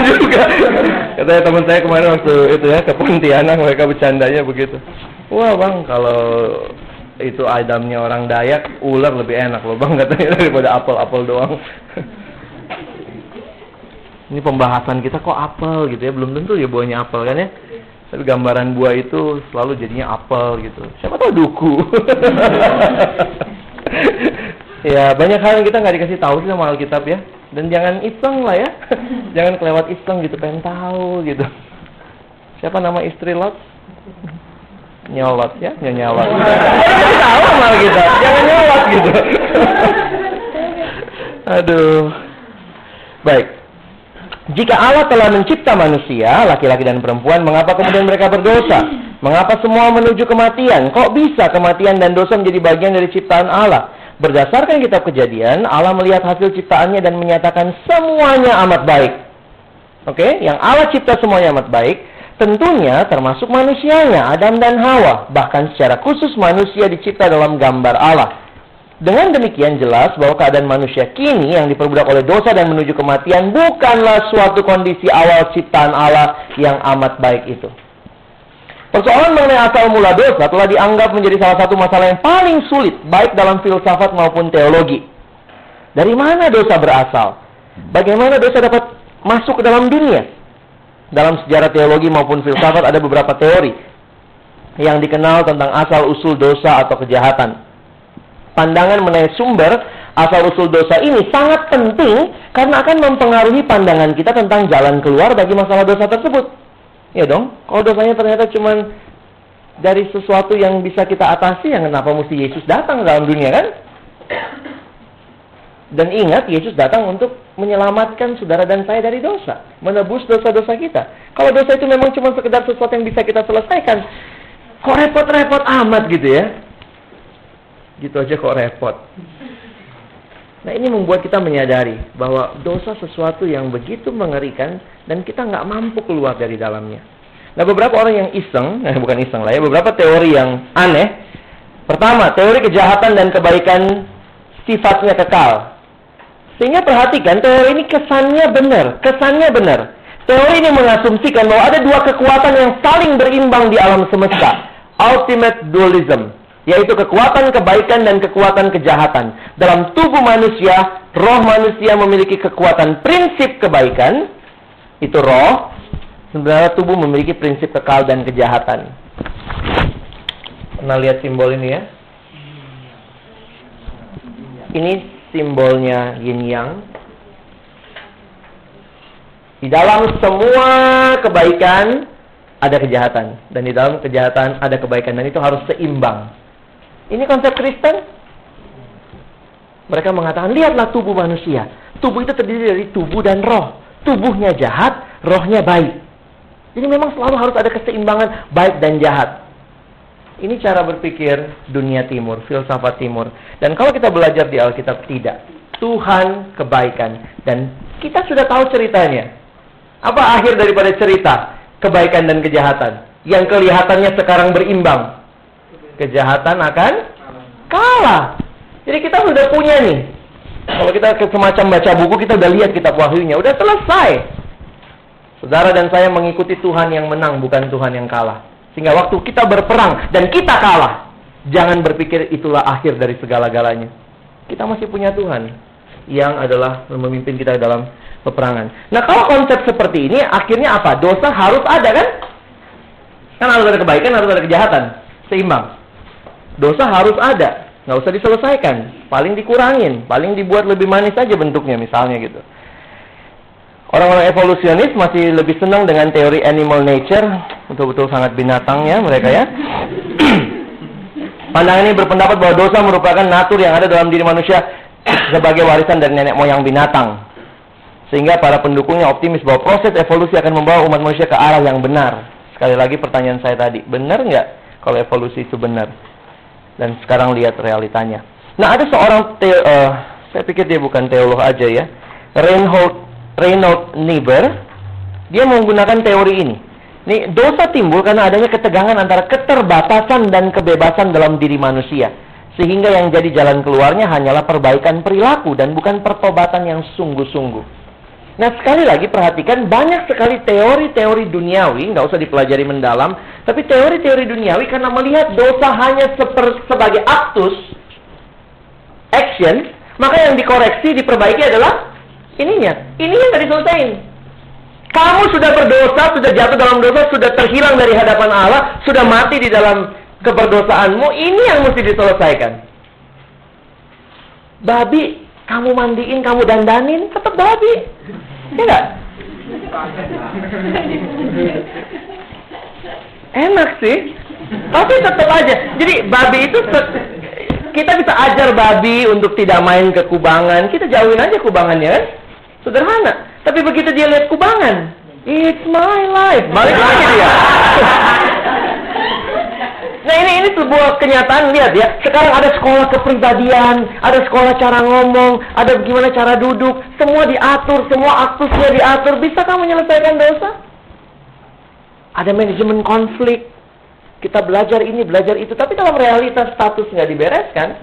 Juga. Katanya teman saya kemarin waktu itu ya ke Pontianak, mereka bercandanya begitu. Wah bang, kalau itu Adamnya orang Dayak, ular lebih enak loh bang, katanya, daripada apel-apel doang. Ini pembahasan kita kok apel gitu ya, belum tentu ya buahnya apel kan ya. Tapi gambaran buah itu selalu jadinya apel gitu. Siapa tahu duku. Ya banyak hal yang kita nggak dikasih tahu sih sama Alkitab ya. Dan jangan iseng lah ya. Jangan kelewat iseng gitu, pengen tahu gitu. Siapa nama istri Lot? Nyolot ya, nyolot. Jangan tahu sama Alkitab, jangan nyolot gitu. Aduh. Baik. Jika Allah telah mencipta manusia, laki-laki dan perempuan, mengapa kemudian mereka berdosa? Mengapa semua menuju kematian? Kok bisa kematian dan dosa menjadi bagian dari ciptaan Allah? Berdasarkan kitab Kejadian, Allah melihat hasil ciptaannya dan menyatakan semuanya amat baik. Oke, yang Allah cipta semuanya amat baik, tentunya termasuk manusianya, Adam dan Hawa. Bahkan secara khusus manusia dicipta dalam gambar Allah. Dengan demikian jelas bahwa keadaan manusia kini yang diperbudak oleh dosa dan menuju kematian bukanlah suatu kondisi awal ciptaan Allah yang amat baik itu. Persoalan mengenai asal mula dosa telah dianggap menjadi salah satu masalah yang paling sulit, baik dalam filsafat maupun teologi. Dari mana dosa berasal? Bagaimana dosa dapat masuk ke dalam dunia? Dalam sejarah teologi maupun filsafat ada beberapa teori yang dikenal tentang asal-usul dosa atau kejahatan. Pandangan mengenai sumber asal-usul dosa ini sangat penting karena akan mempengaruhi pandangan kita tentang jalan keluar bagi masalah dosa tersebut. Ya dong, kalau dosanya ternyata cuma dari sesuatu yang bisa kita atasi, yang kenapa mesti Yesus datang ke dalam dunia kan? Dan ingat, Yesus datang untuk menyelamatkan saudara dan saya dari dosa, menebus dosa-dosa kita. Kalau dosa itu memang cuma sekedar sesuatu yang bisa kita selesaikan, kok repot-repot amat gitu ya? Gitu aja kok repot. Nah ini membuat kita menyadari bahwa dosa sesuatu yang begitu mengerikan dan kita nggak mampu keluar dari dalamnya. Nah beberapa orang yang iseng, bukan iseng lah ya, beberapa teori yang aneh. Pertama, teori kejahatan dan kebaikan sifatnya kekal. Sehingga perhatikan, teori ini kesannya benar. Teori ini mengasumsikan bahwa ada dua kekuatan yang saling berimbang di alam semesta. Ultimate dualism. Yaitu kekuatan kebaikan dan kekuatan kejahatan. Dalam tubuh manusia, roh manusia memiliki kekuatan prinsip kebaikan. Itu roh. Sebenarnya tubuh memiliki prinsip kekal dan kejahatan. Pernah lihat simbol ini ya? Ini simbolnya yin yang. Di dalam semua kebaikan ada kejahatan. Dan di dalam kejahatan ada kebaikan. Dan itu harus seimbang. Ini konsep Kristen. Mereka mengatakan, lihatlah tubuh manusia. Tubuh itu terdiri dari tubuh dan roh. Tubuhnya jahat, rohnya baik. Jadi memang selalu harus ada keseimbangan baik dan jahat. Ini cara berpikir dunia timur, filsafat timur. Dan kalau kita belajar di Alkitab, tidak. Tuhan kebaikan. Dan kita sudah tahu ceritanya. Apa akhir daripada cerita kebaikan dan kejahatan? Yang kelihatannya sekarang berimbang. Kejahatan akan kalah. Jadi kita sudah punya nih. Kalau kita semacam baca buku, kita udah lihat kitab Wahyunya. Udah selesai. Saudara dan saya mengikuti Tuhan yang menang, bukan Tuhan yang kalah. Sehingga waktu kita berperang dan kita kalah, jangan berpikir itulah akhir dari segala-galanya. Kita masih punya Tuhan yang adalah memimpin kita dalam peperangan. Nah kalau konsep seperti ini, akhirnya apa? Dosa harus ada kan? Kan harus ada kebaikan, harus ada kejahatan. Seimbang. Dosa harus ada, nggak usah diselesaikan, paling dikurangin, paling dibuat lebih manis aja bentuknya misalnya gitu. Orang-orang evolusionis masih lebih senang dengan teori animal nature, betul-betul sangat binatang ya mereka ya. Pandangan ini berpendapat bahwa dosa merupakan natur yang ada dalam diri manusia sebagai warisan dari nenek moyang binatang. Sehingga para pendukungnya optimis bahwa proses evolusi akan membawa umat manusia ke arah yang benar. Sekali lagi pertanyaan saya tadi, benar nggak kalau evolusi itu benar? Dan sekarang lihat realitanya. Nah, ada seorang saya pikir dia bukan teolog aja ya, Reinhold Niebuhr, dia menggunakan teori ini. Nih, dosa timbul karena adanya ketegangan antara keterbatasan dan kebebasan dalam diri manusia. Sehingga yang jadi jalan keluarnya hanyalah perbaikan perilaku dan bukan pertobatan yang sungguh-sungguh. Nah, sekali lagi perhatikan, banyak sekali teori-teori duniawi, nggak usah dipelajari mendalam, tapi teori-teori duniawi karena melihat dosa hanya sebagai aktus, action, maka yang dikoreksi, diperbaiki adalah ini yang nggak diselesain. Kamu sudah berdosa, sudah jatuh dalam dosa, sudah terhilang dari hadapan Allah, sudah mati di dalam keberdosaanmu, ini yang mesti diselesaikan. Babi, kamu mandiin, kamu dandanin, tetap babi. Ya nggak? Enak sih, tapi tetap aja. Jadi babi itu kita bisa ajar babi untuk tidak main ke kubangan. Kita jauhin aja kubangannya kan? Sederhana. Tapi begitu dia lihat kubangan, it's my life, balik lagi dia. Nah, ini sebuah kenyataan, lihat ya. Sekarang ada sekolah kepribadian, ada sekolah cara ngomong, ada gimana cara duduk, semua diatur, semua aktusnya diatur. Bisa kamu menyelesaikan dosa? Ada manajemen konflik. Kita belajar ini, belajar itu, tapi dalam realitas status nggak dibereskan,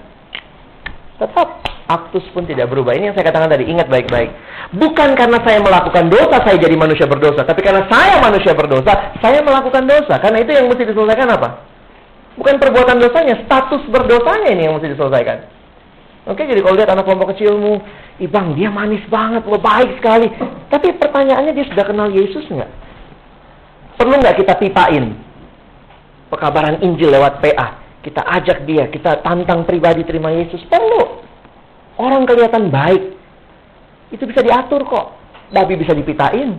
tetap aktus pun tidak berubah. Ini yang saya katakan tadi, ingat baik-baik. Bukan karena saya melakukan dosa, saya jadi manusia berdosa. Tapi karena saya manusia berdosa, saya melakukan dosa. Karena itu yang mesti diselesaikan apa? Bukan perbuatan dosanya, status berdosanya ini yang mesti diselesaikan. Oke, jadi kalau lihat anak kelompok kecilmu, Bang, dia manis banget, lo baik sekali. Tapi pertanyaannya, dia sudah kenal Yesus nggak? Perlu nggak kita pipain pekabaran Injil lewat PA? Kita ajak dia, kita tantang pribadi terima Yesus. Perlu. Orang kelihatan baik, itu bisa diatur kok. Babi bisa dipitain.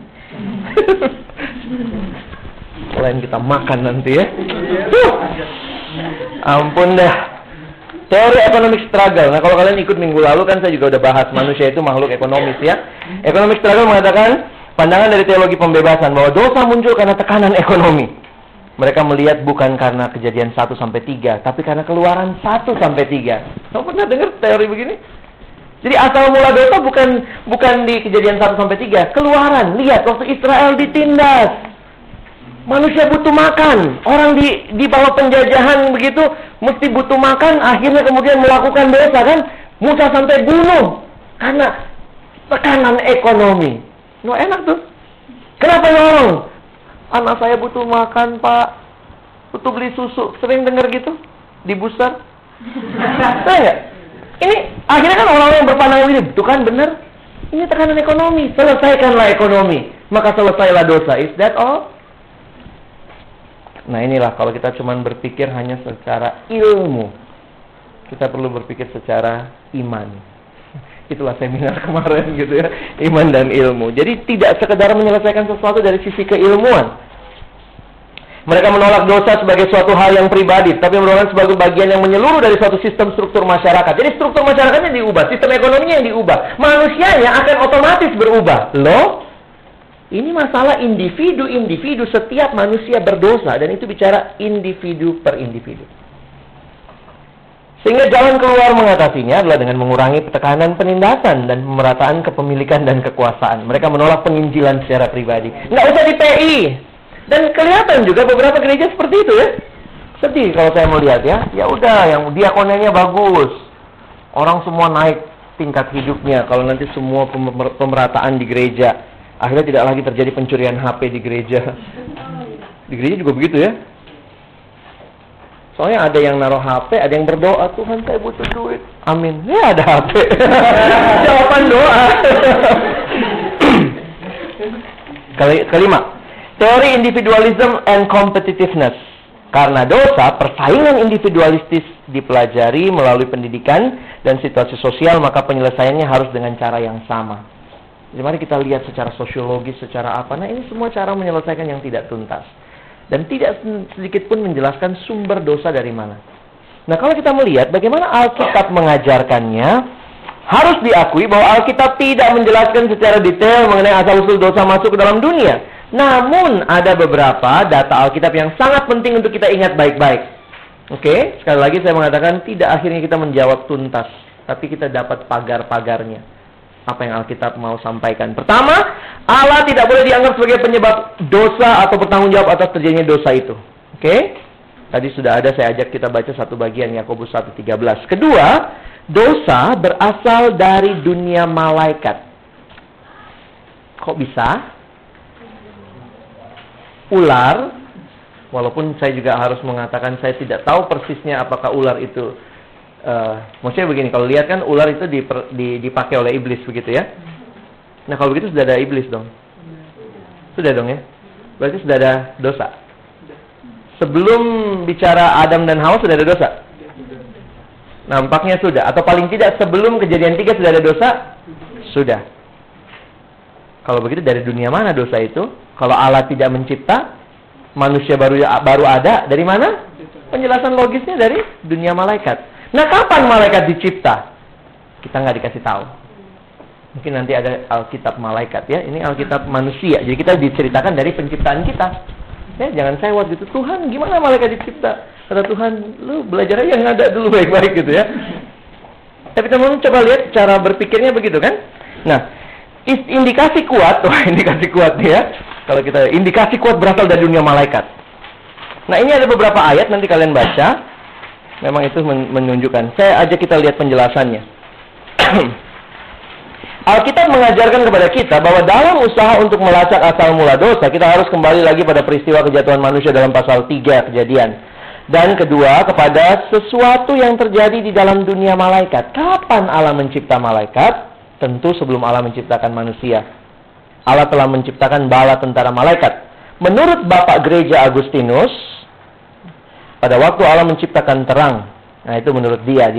Selain kita makan nanti ya. Ampun dah. Teori economic struggle. Nah, kalau kalian ikut minggu lalu kan saya juga udah bahas manusia itu makhluk ekonomis ya. Economic struggle mengatakan pandangan dari teologi pembebasan bahwa dosa muncul karena tekanan ekonomi. Mereka melihat bukan karena kejadian 1-3, tapi karena keluaran 1-3. Kamu pernah dengar teori begini? Jadi asal mula dosa bukan di kejadian 1-3. Keluaran, lihat waktu Israel ditindas. Manusia butuh makan. Orang di bawah penjajahan begitu, mesti butuh makan, akhirnya kemudian melakukan dosa kan. Musa sampai bunuh karena tekanan ekonomi. Nggak enak tuh. Kenapa nyolong? Anak saya butuh makan, Pak. Butuh beli susu. Sering dengar gitu? Di booster? Saya nggak? Ini akhirnya kan orang-orang yang berpandangan ini, tuh kan benar. Ini tekanan ekonomi. Selesaikanlah ekonomi, maka selesailah dosa. Is that all? Nah, inilah kalau kita cuma berpikir hanya secara ilmu, kita perlu berpikir secara iman. Itulah seminar kemarin gitu ya, iman dan ilmu. Jadi tidak sekedar menyelesaikan sesuatu dari sisi keilmuan. Mereka menolak dosa sebagai suatu hal yang pribadi, tapi menolak sebagai bagian yang menyeluruh dari suatu sistem struktur masyarakat. Jadi struktur masyarakatnya diubah, sistem ekonominya yang diubah, manusianya akan otomatis berubah. Loh? Ini masalah individu-individu, setiap manusia berdosa, dan itu bicara individu per individu. Sehingga jalan keluar mengatasinya adalah dengan mengurangi tekanan penindasan dan pemerataan kepemilikan dan kekuasaan. Mereka menolak penginjilan secara pribadi. Nggak usah di PI. Dan kelihatan juga beberapa gereja seperti itu ya. Sedih kalau saya mau lihat ya. Ya udah, yang diakonnya bagus. Orang semua naik tingkat hidupnya. Kalau nanti semua pemerataan di gereja. Akhirnya tidak lagi terjadi pencurian HP di gereja. Di gereja juga begitu ya. Soalnya ada yang naruh HP, ada yang berdoa, Tuhan saya butuh duit. Amin. Ya ada HP. Jawaban doa. Kelima, teori individualism and competitiveness. Karena dosa, persaingan individualistis dipelajari melalui pendidikan dan situasi sosial, maka penyelesaiannya harus dengan cara yang sama. Jadi mari kita lihat secara sosiologis, secara apa. Nah, ini semua cara menyelesaikan yang tidak tuntas. Dan tidak sedikit pun menjelaskan sumber dosa dari mana. Nah, kalau kita melihat bagaimana Alkitab mengajarkannya, harus diakui bahwa Alkitab tidak menjelaskan secara detail mengenai asal-usul dosa masuk ke dalam dunia. Namun, ada beberapa data Alkitab yang sangat penting untuk kita ingat baik-baik. Oke, sekali lagi saya mengatakan tidak akhirnya kita menjawab tuntas, tapi kita dapat pagar-pagarnya. Apa yang Alkitab mau sampaikan. Pertama, Allah tidak boleh dianggap sebagai penyebab dosa atau bertanggung jawab atas terjadinya dosa itu. Oke? Tadi sudah ada, saya ajak kita baca satu bagian, Yakobus 1:13. Kedua, dosa berasal dari dunia malaikat. Kok bisa? Ular, walaupun saya juga harus mengatakan saya tidak tahu persisnya apakah ular itu maksudnya begini, kalau lihat kan ular itu dipakai oleh iblis begitu ya. Nah, kalau begitu sudah ada iblis dong. Sudah dong ya. Berarti sudah ada dosa. Sebelum bicara Adam dan Hawa sudah ada dosa. Nampaknya sudah. Atau paling tidak sebelum kejadian 3 sudah ada dosa? Sudah. Kalau begitu dari dunia mana dosa itu? Kalau Allah tidak mencipta, manusia baru ada, dari mana? Penjelasan logisnya dari dunia malaikat. Nah, kapan malaikat dicipta? Kita nggak dikasih tahu. Mungkin nanti ada Alkitab malaikat ya. Ini Alkitab manusia. Jadi kita diceritakan dari penciptaan kita. Ya, jangan sewot gitu. Tuhan, gimana malaikat dicipta? Kata Tuhan, lu belajar aja yang ada dulu baik-baik gitu ya. Tapi teman-teman coba lihat cara berpikirnya begitu kan? Nah, indikasi kuat, indikasi kuat ya. Kalau kita indikasi kuat berasal dari dunia malaikat. Nah, ini ada beberapa ayat nanti kalian baca. Memang itu menunjukkan. Saya ajak kita lihat penjelasannya. Alkitab mengajarkan kepada kita bahwa dalam usaha untuk melacak asal mula dosa, kita harus kembali lagi pada peristiwa kejatuhan manusia dalam pasal 3 Kejadian. Dan kedua, kepada sesuatu yang terjadi di dalam dunia malaikat. Kapan Allah mencipta malaikat? Tentu sebelum Allah menciptakan manusia. Allah telah menciptakan bala tentara malaikat. Menurut Bapak Gereja Agustinus, pada waktu Allah menciptakan terang. Nah, itu menurut dia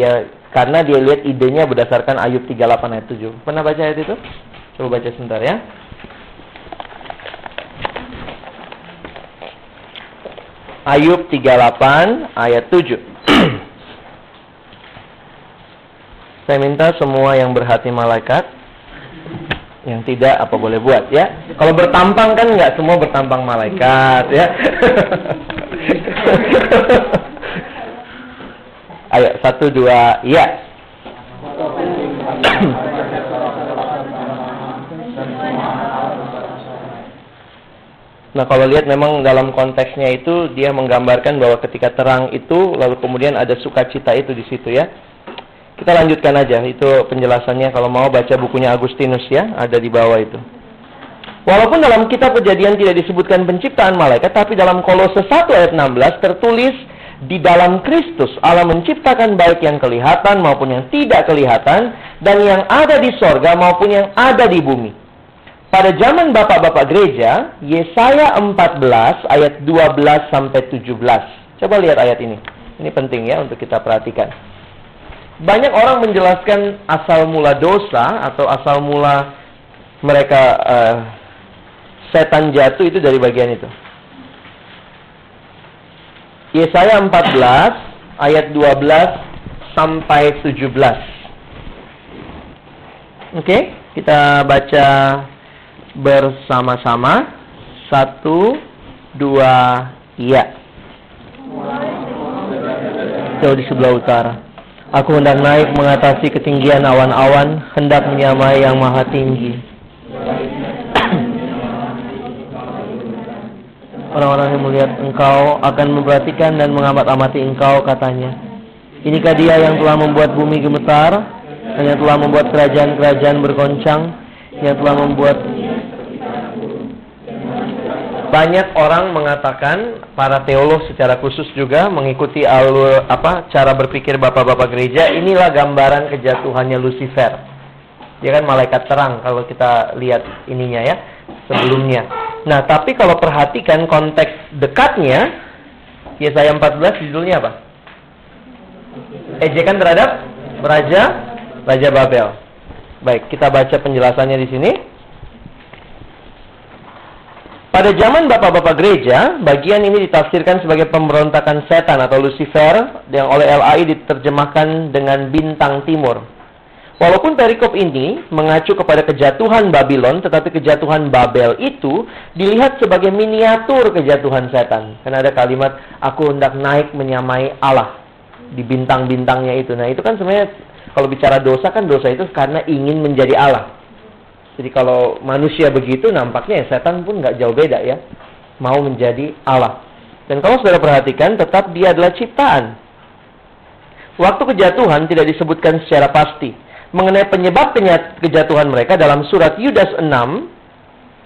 karena dia lihat idenya berdasarkan Ayub 38 ayat 7. Pernah baca ayat itu? Coba baca sebentar ya. Ayub 38 ayat 7. Saya minta semua yang berhati malaikat, yang tidak apa boleh buat ya. Kalau bertampang kan nggak semua bertampang malaikat ya. Ayo, 1, 2, iya. Nah, kalau lihat memang dalam konteksnya itu dia menggambarkan bahwa ketika terang itu lalu kemudian ada sukacita itu di situ ya. Kita lanjutkan aja, itu penjelasannya kalau mau baca bukunya Agustinus ya, ada di bawah itu. Walaupun dalam kitab Kejadian tidak disebutkan penciptaan malaikat, tapi dalam Kolose 1 ayat 16 tertulis di dalam Kristus Allah menciptakan baik yang kelihatan maupun yang tidak kelihatan, dan yang ada di sorga maupun yang ada di bumi. Pada zaman bapak-bapak gereja, Yesaya 14 ayat 12 sampai 17. Coba lihat ayat ini. Ini penting ya untuk kita perhatikan. Banyak orang menjelaskan asal mula dosa atau asal mula mereka setan jatuh itu dari bagian itu. Yesaya 14 ayat 12 sampai 17. Oke, kita baca bersama-sama. 1, 2, iya. Jauh di sebelah utara. Aku hendak naik mengatasi ketinggian awan-awan, hendak menyamai yang maha tinggi. Orang-orang yang melihat engkau akan memperhatikan dan mengamati engkau, katanya. Inikah dia yang telah membuat bumi gemetar, dan yang telah membuat kerajaan-kerajaan bergoncang, yang telah membuat... Banyak orang mengatakan, para teolog secara khusus juga mengikuti cara berpikir bapak-bapak gereja, inilah gambaran kejatuhannya Lucifer. Dia kan malaikat terang kalau kita lihat ininya ya, sebelumnya. Nah, tapi kalau perhatikan konteks dekatnya, Yesaya 14 judulnya apa? Ejekan terhadap Raja Babel. Baik, kita baca penjelasannya di sini. Pada zaman bapak-bapak gereja, bagian ini ditafsirkan sebagai pemberontakan setan atau Lucifer yang oleh LAI diterjemahkan dengan bintang timur. Walaupun perikop ini mengacu kepada kejatuhan Babylon, tetapi kejatuhan Babel itu dilihat sebagai miniatur kejatuhan setan. Karena ada kalimat, aku hendak naik menyamai Allah di bintang-bintangnya itu. Nah itu kan sebenarnya kalau bicara dosa kan dosa itu karena ingin menjadi Allah. Jadi kalau manusia begitu nampaknya ya setan pun nggak jauh beda ya. Mau menjadi Allah. Dan kalau saudara perhatikan tetap dia adalah ciptaan. Waktu kejatuhan tidak disebutkan secara pasti. Mengenai penyebab kejatuhan mereka dalam surat Yudas 6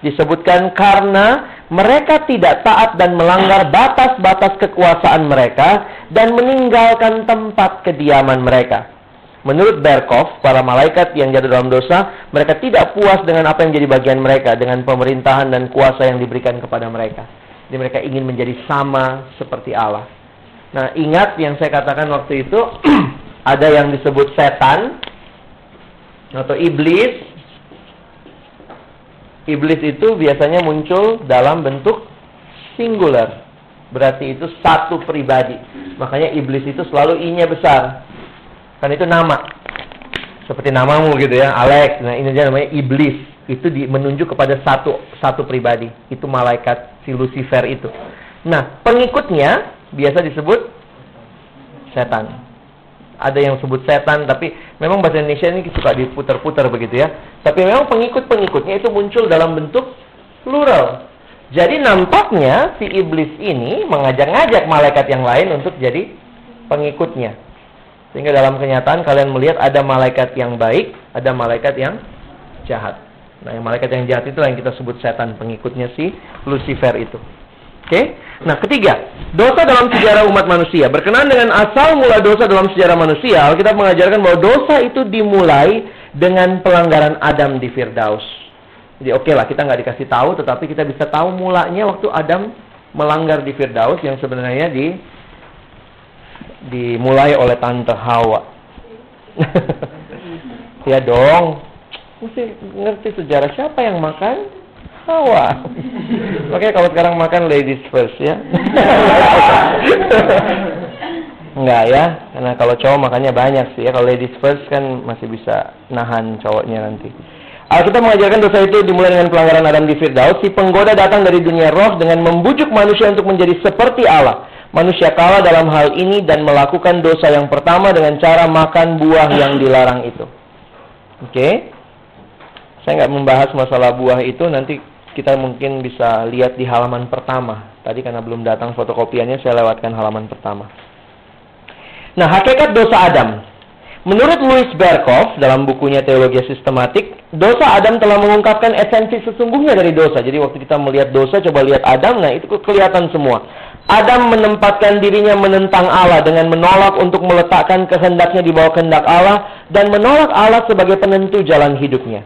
disebutkan karena mereka tidak taat dan melanggar batas-batas kekuasaan mereka dan meninggalkan tempat kediaman mereka. Menurut Berkov, para malaikat yang jatuh dalam dosa, mereka tidak puas dengan apa yang jadi bagian mereka, dengan pemerintahan dan kuasa yang diberikan kepada mereka. Jadi mereka ingin menjadi sama seperti Allah. Nah, ingat yang saya katakan waktu itu, ada yang disebut setan atau iblis. Iblis itu biasanya muncul dalam bentuk singular. Berarti itu satu pribadi. Makanya iblis itu selalu I-nya besar. Kan itu nama. Seperti namamu gitu ya, Alex. Nah, ini aja namanya iblis. Itu menunjuk kepada satu pribadi. Itu malaikat si Lucifer itu. Nah, pengikutnya biasa disebut setan. Ada yang sebut setan, tapi memang bahasa Indonesia ini suka diputar-putar begitu ya. Tapi memang pengikut-pengikutnya itu muncul dalam bentuk plural. Jadi nampaknya si iblis ini mengajak-ngajak malaikat yang lain untuk jadi pengikutnya. Sehingga dalam kenyataan kalian melihat ada malaikat yang baik, ada malaikat yang jahat. Nah, yang malaikat yang jahat itu yang kita sebut setan, pengikutnya si Lucifer itu. Oke? Nah, ketiga, dosa dalam sejarah umat manusia. Berkenaan dengan asal mula dosa dalam sejarah manusia, Alkitab mengajarkan bahwa dosa itu dimulai dengan pelanggaran Adam di Firdaus. Jadi oke lah, kita nggak dikasih tahu, tetapi kita bisa tahu mulanya waktu Adam melanggar di Firdaus yang sebenarnya dimulai oleh Tante Hawa. Ya dong, mesti ngerti sejarah siapa yang makan? Hawa. Oke, kalau sekarang makan ladies first ya. Enggak ya, karena kalau cowok makannya banyak sih ya. Kalau ladies first kan masih bisa nahan cowoknya nanti. Alkitab mengajarkan dosa itu dimulai dengan pelanggaran Adam di Firdaus. Si penggoda datang dari dunia roh dengan membujuk manusia untuk menjadi seperti Allah. Manusia kalah dalam hal ini dan melakukan dosa yang pertama dengan cara makan buah yang dilarang itu. Oke? Saya nggak membahas masalah buah itu, nanti kita mungkin bisa lihat di halaman pertama. Tadi karena belum datang fotokopiannya, saya lewatkan halaman pertama. Nah, hakikat dosa Adam. Menurut Louis Berkov dalam bukunya Teologi Sistematik, dosa Adam telah mengungkapkan esensi sesungguhnya dari dosa. Jadi waktu kita melihat dosa, coba lihat Adam, nah itu kelihatan semua. Adam menempatkan dirinya menentang Allah dengan menolak untuk meletakkan kehendaknya di bawah kehendak Allah dan menolak Allah sebagai penentu jalan hidupnya.